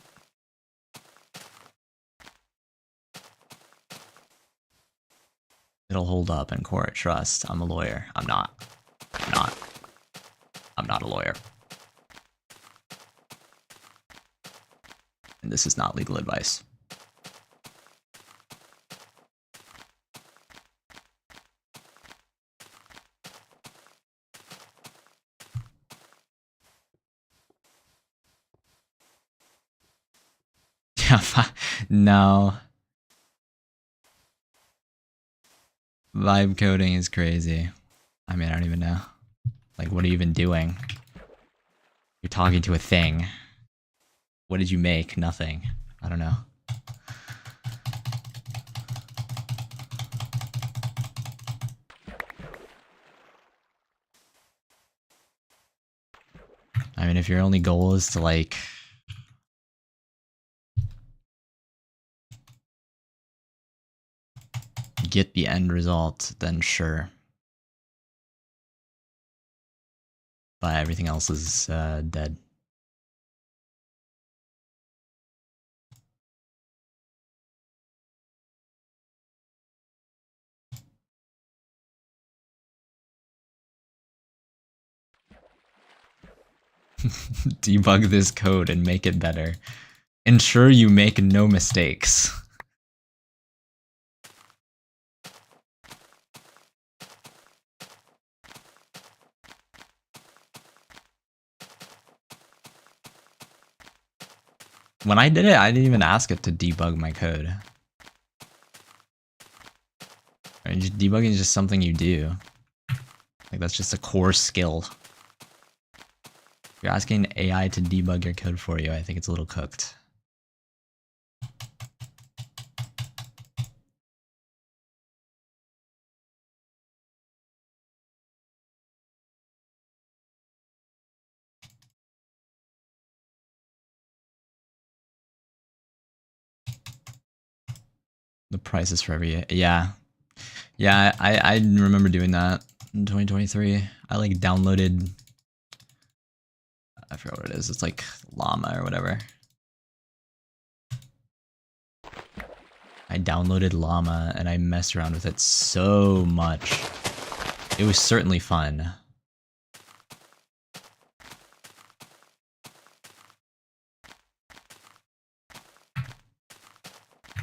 It'll hold up in court, trust. I'm a lawyer. I'm not. I'm not a lawyer. And this is not legal advice. Yeah, no. Vibe coding is crazy. I mean, I don't even know. Like, what are you even doing? You're talking to a thing. What did you make? Nothing. I don't know. I mean, if your only goal is to, like, get the end result, then sure. But everything else is dead. Debug this code and make it better. Ensure you make no mistakes. When I did it, I didn't even ask it to debug my code. I mean, debugging is just something you do. Like, that's just a core skill. If you're asking AI to debug your code for you, I think it's a little cooked. The prices for every... Yeah. Yeah, I remember doing that in 2023. I, like, downloaded... I forgot what it is. It's like Llama or whatever. I downloaded Llama and I messed around with it so much. It was certainly fun.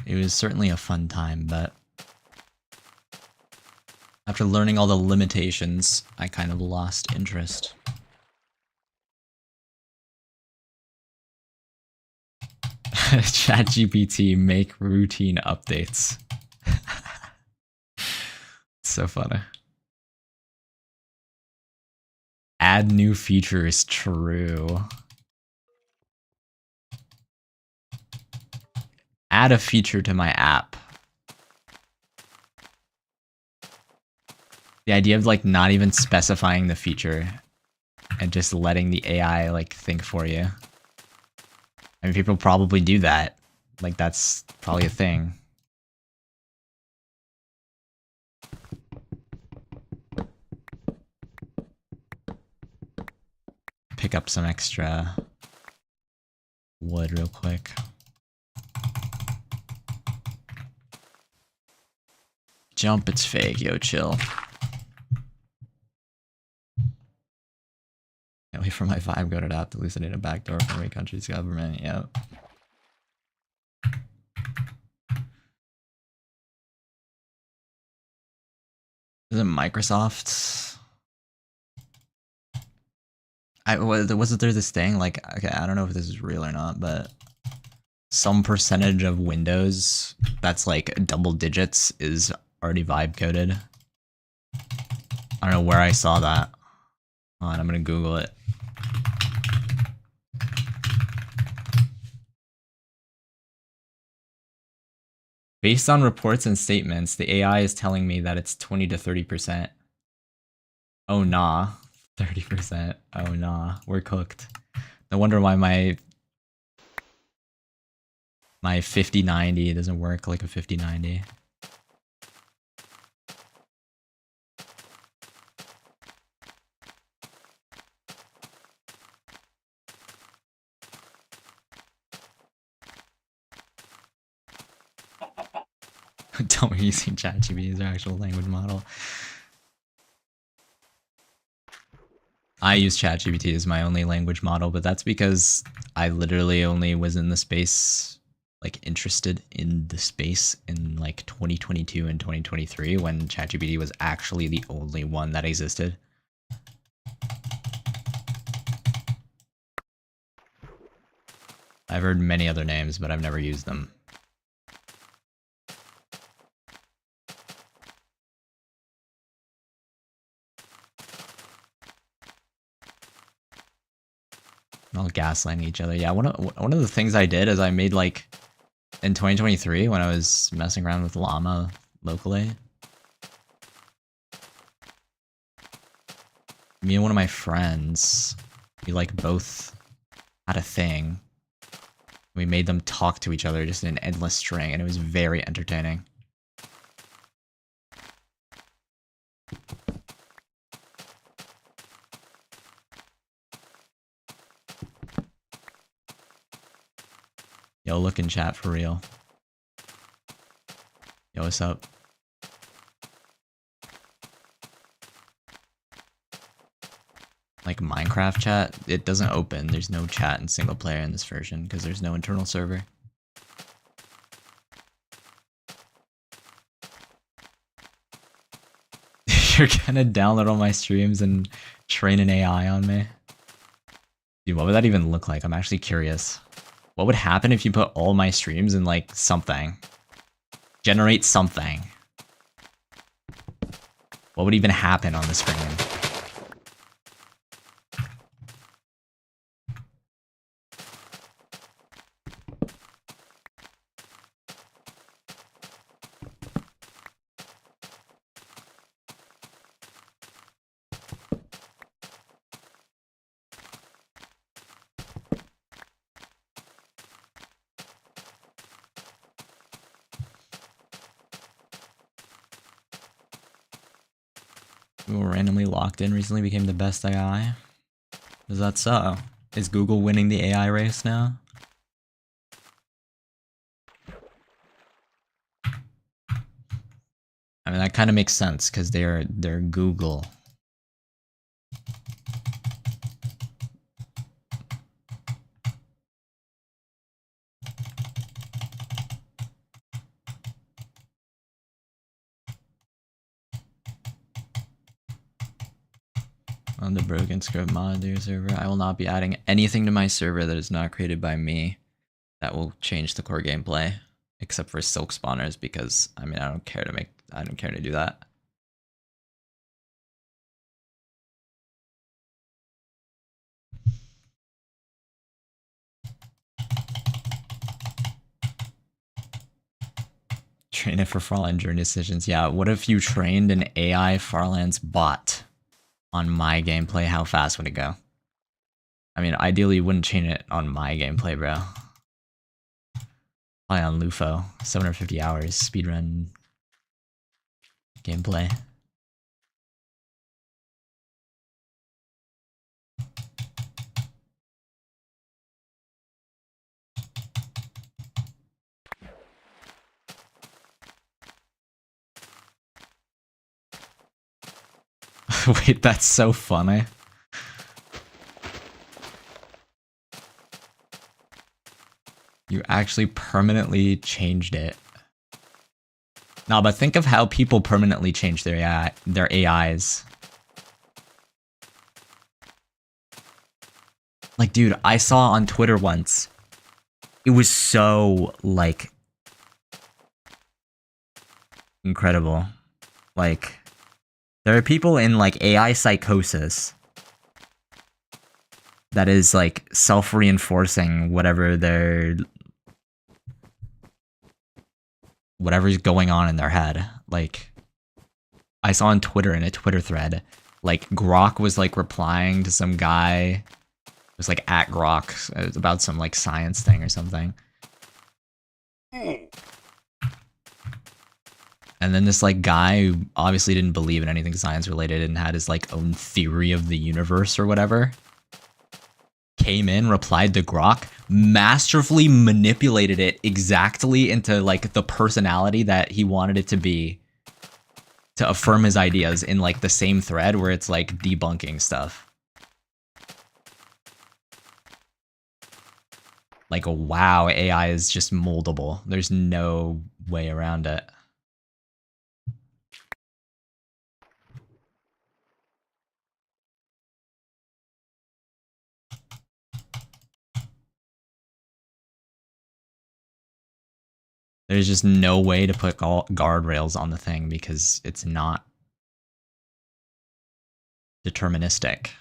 It was certainly a fun time, but after learning all the limitations, I kind of lost interest. ChatGPT make routine updates. So funny. Add new features, true. Add a feature to my app. The idea of, like, not even specifying the feature and just letting the AI, like, think for you. I mean, people probably do that. Like, that's probably a thing. Pick up some extra wood real quick. Jump, it's fake. Yo, chill. Can't wait for my vibe coded app to hallucinate a backdoor from a country's government. Yep. Isn't Microsoft? Wasn't there this thing, like, okay, I don't know if this is real or not, but some percentage of Windows that's like double digits is already vibe coded. I don't know where I saw that. Hold on, I'm gonna Google it. Based on reports and statements, the AI is telling me that it's 20 to 30%. Oh nah. 30%. Oh nah. We're cooked. No wonder why my 5090 doesn't work like a 5090. Tell me using ChatGPT as their actual language model. I use ChatGPT as my only language model, but that's because I literally only was in the space, like interested in the space in like 2022 and 2023 when ChatGPT was actually the only one that existed. I've heard many other names, but I've never used them. All gaslighting each other. Yeah, one of the things I did is I made like in 2023 when I was messing around with Llama locally. Me and one of my friends, we like both had a thing. We made them talk to each other just in an endless string, and it was very entertaining. Yo, look in chat for real. Yo, what's up? Like Minecraft chat, it doesn't open. There's no chat in single player in this version because there's no internal server. You're gonna download all my streams and train an AI on me? Dude, what would that even look like? I'm actually curious. What would happen if you put all my streams in like something? Generate something. What would even happen on the screen? Google randomly locked in recently became the best AI. Is that so? Is Google winning the AI race now? I mean, that kind of makes sense because they're Google. On the broken script mod to your server, I will not be adding anything to my server that is not created by me that will change the core gameplay, except for silk spawners, because I mean I don't care to do that. Train it for Farland during decisions. Yeah, what if you trained an AI Farlands bot on my gameplay? How fast would it go? I mean, ideally you wouldn't train it on my gameplay, bro. Probably on Lufo. 750 hours speedrun gameplay. Wait, that's so funny. You actually permanently changed it. No, but think of how people permanently change their AIs. Like, dude, I saw on Twitter once. It was so, like, incredible. Like, there are people in, like, AI psychosis that is, like, self-reinforcing whatever's going on in their head. Like, I saw on Twitter, in a Twitter thread, like, Grok was, like, replying to some guy. It was, like, at Grok, about some, like, science thing or something. And then this, like, guy who obviously didn't believe in anything science related and had his, like, own theory of the universe or whatever came in, replied to Grok, masterfully manipulated it exactly into like the personality that he wanted it to be to affirm his ideas in like the same thread where it's like debunking stuff. Like, wow, AI is just moldable. There's no way around it. There's just no way to put guardrails on the thing because it's not deterministic.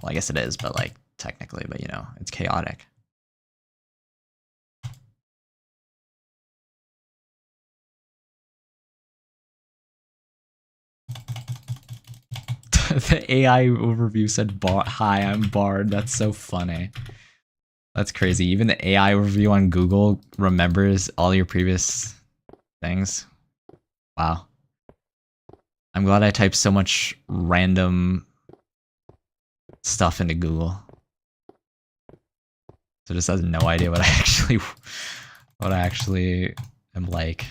Well, I guess it is, but like technically, but you know, it's chaotic. The AI overview said, hi, I'm Bard. That's so funny. That's crazy. Even the AI overview on Google remembers all your previous things. Wow. I'm glad I typed so much random stuff into Google. So it just has no idea what I actually am like.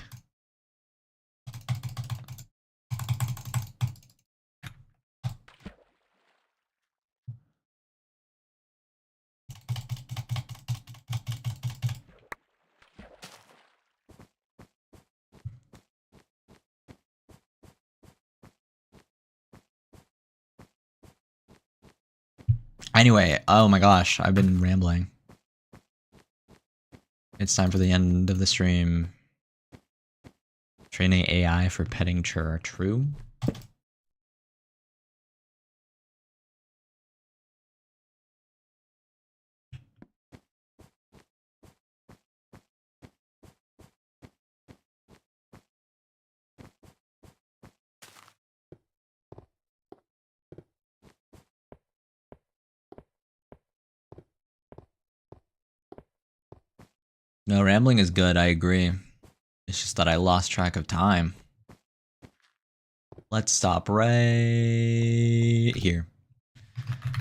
Anyway, oh my gosh, I've been rambling. It's time for the end of the stream. Training AI for petting chur, true? No, rambling is good, I agree. It's just that I lost track of time. Let's stop right here.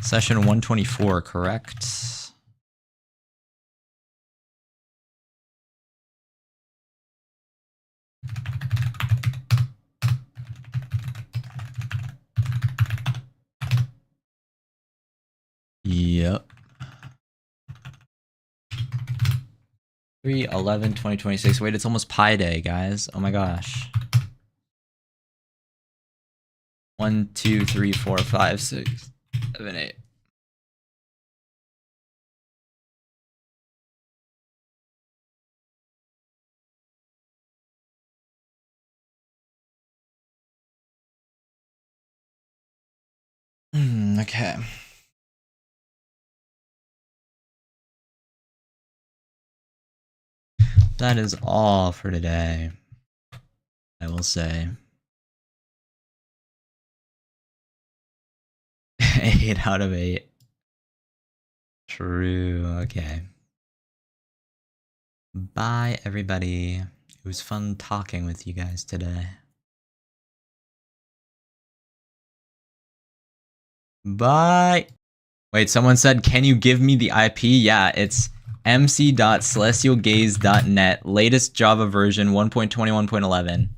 Session 124, correct? Yep. 3/11/2026. Wait, it's almost Pi Day, guys. Oh my gosh. 1, 2, 3, 4, 5, 6, 7, 8. Okay. That is all for today, I will say. 8 out of 8. True, okay. Bye, everybody. It was fun talking with you guys today. Bye. Wait, someone said, can you give me the IP? Yeah, it's mc.celestialgaze.net, latest Java version 1.21.11.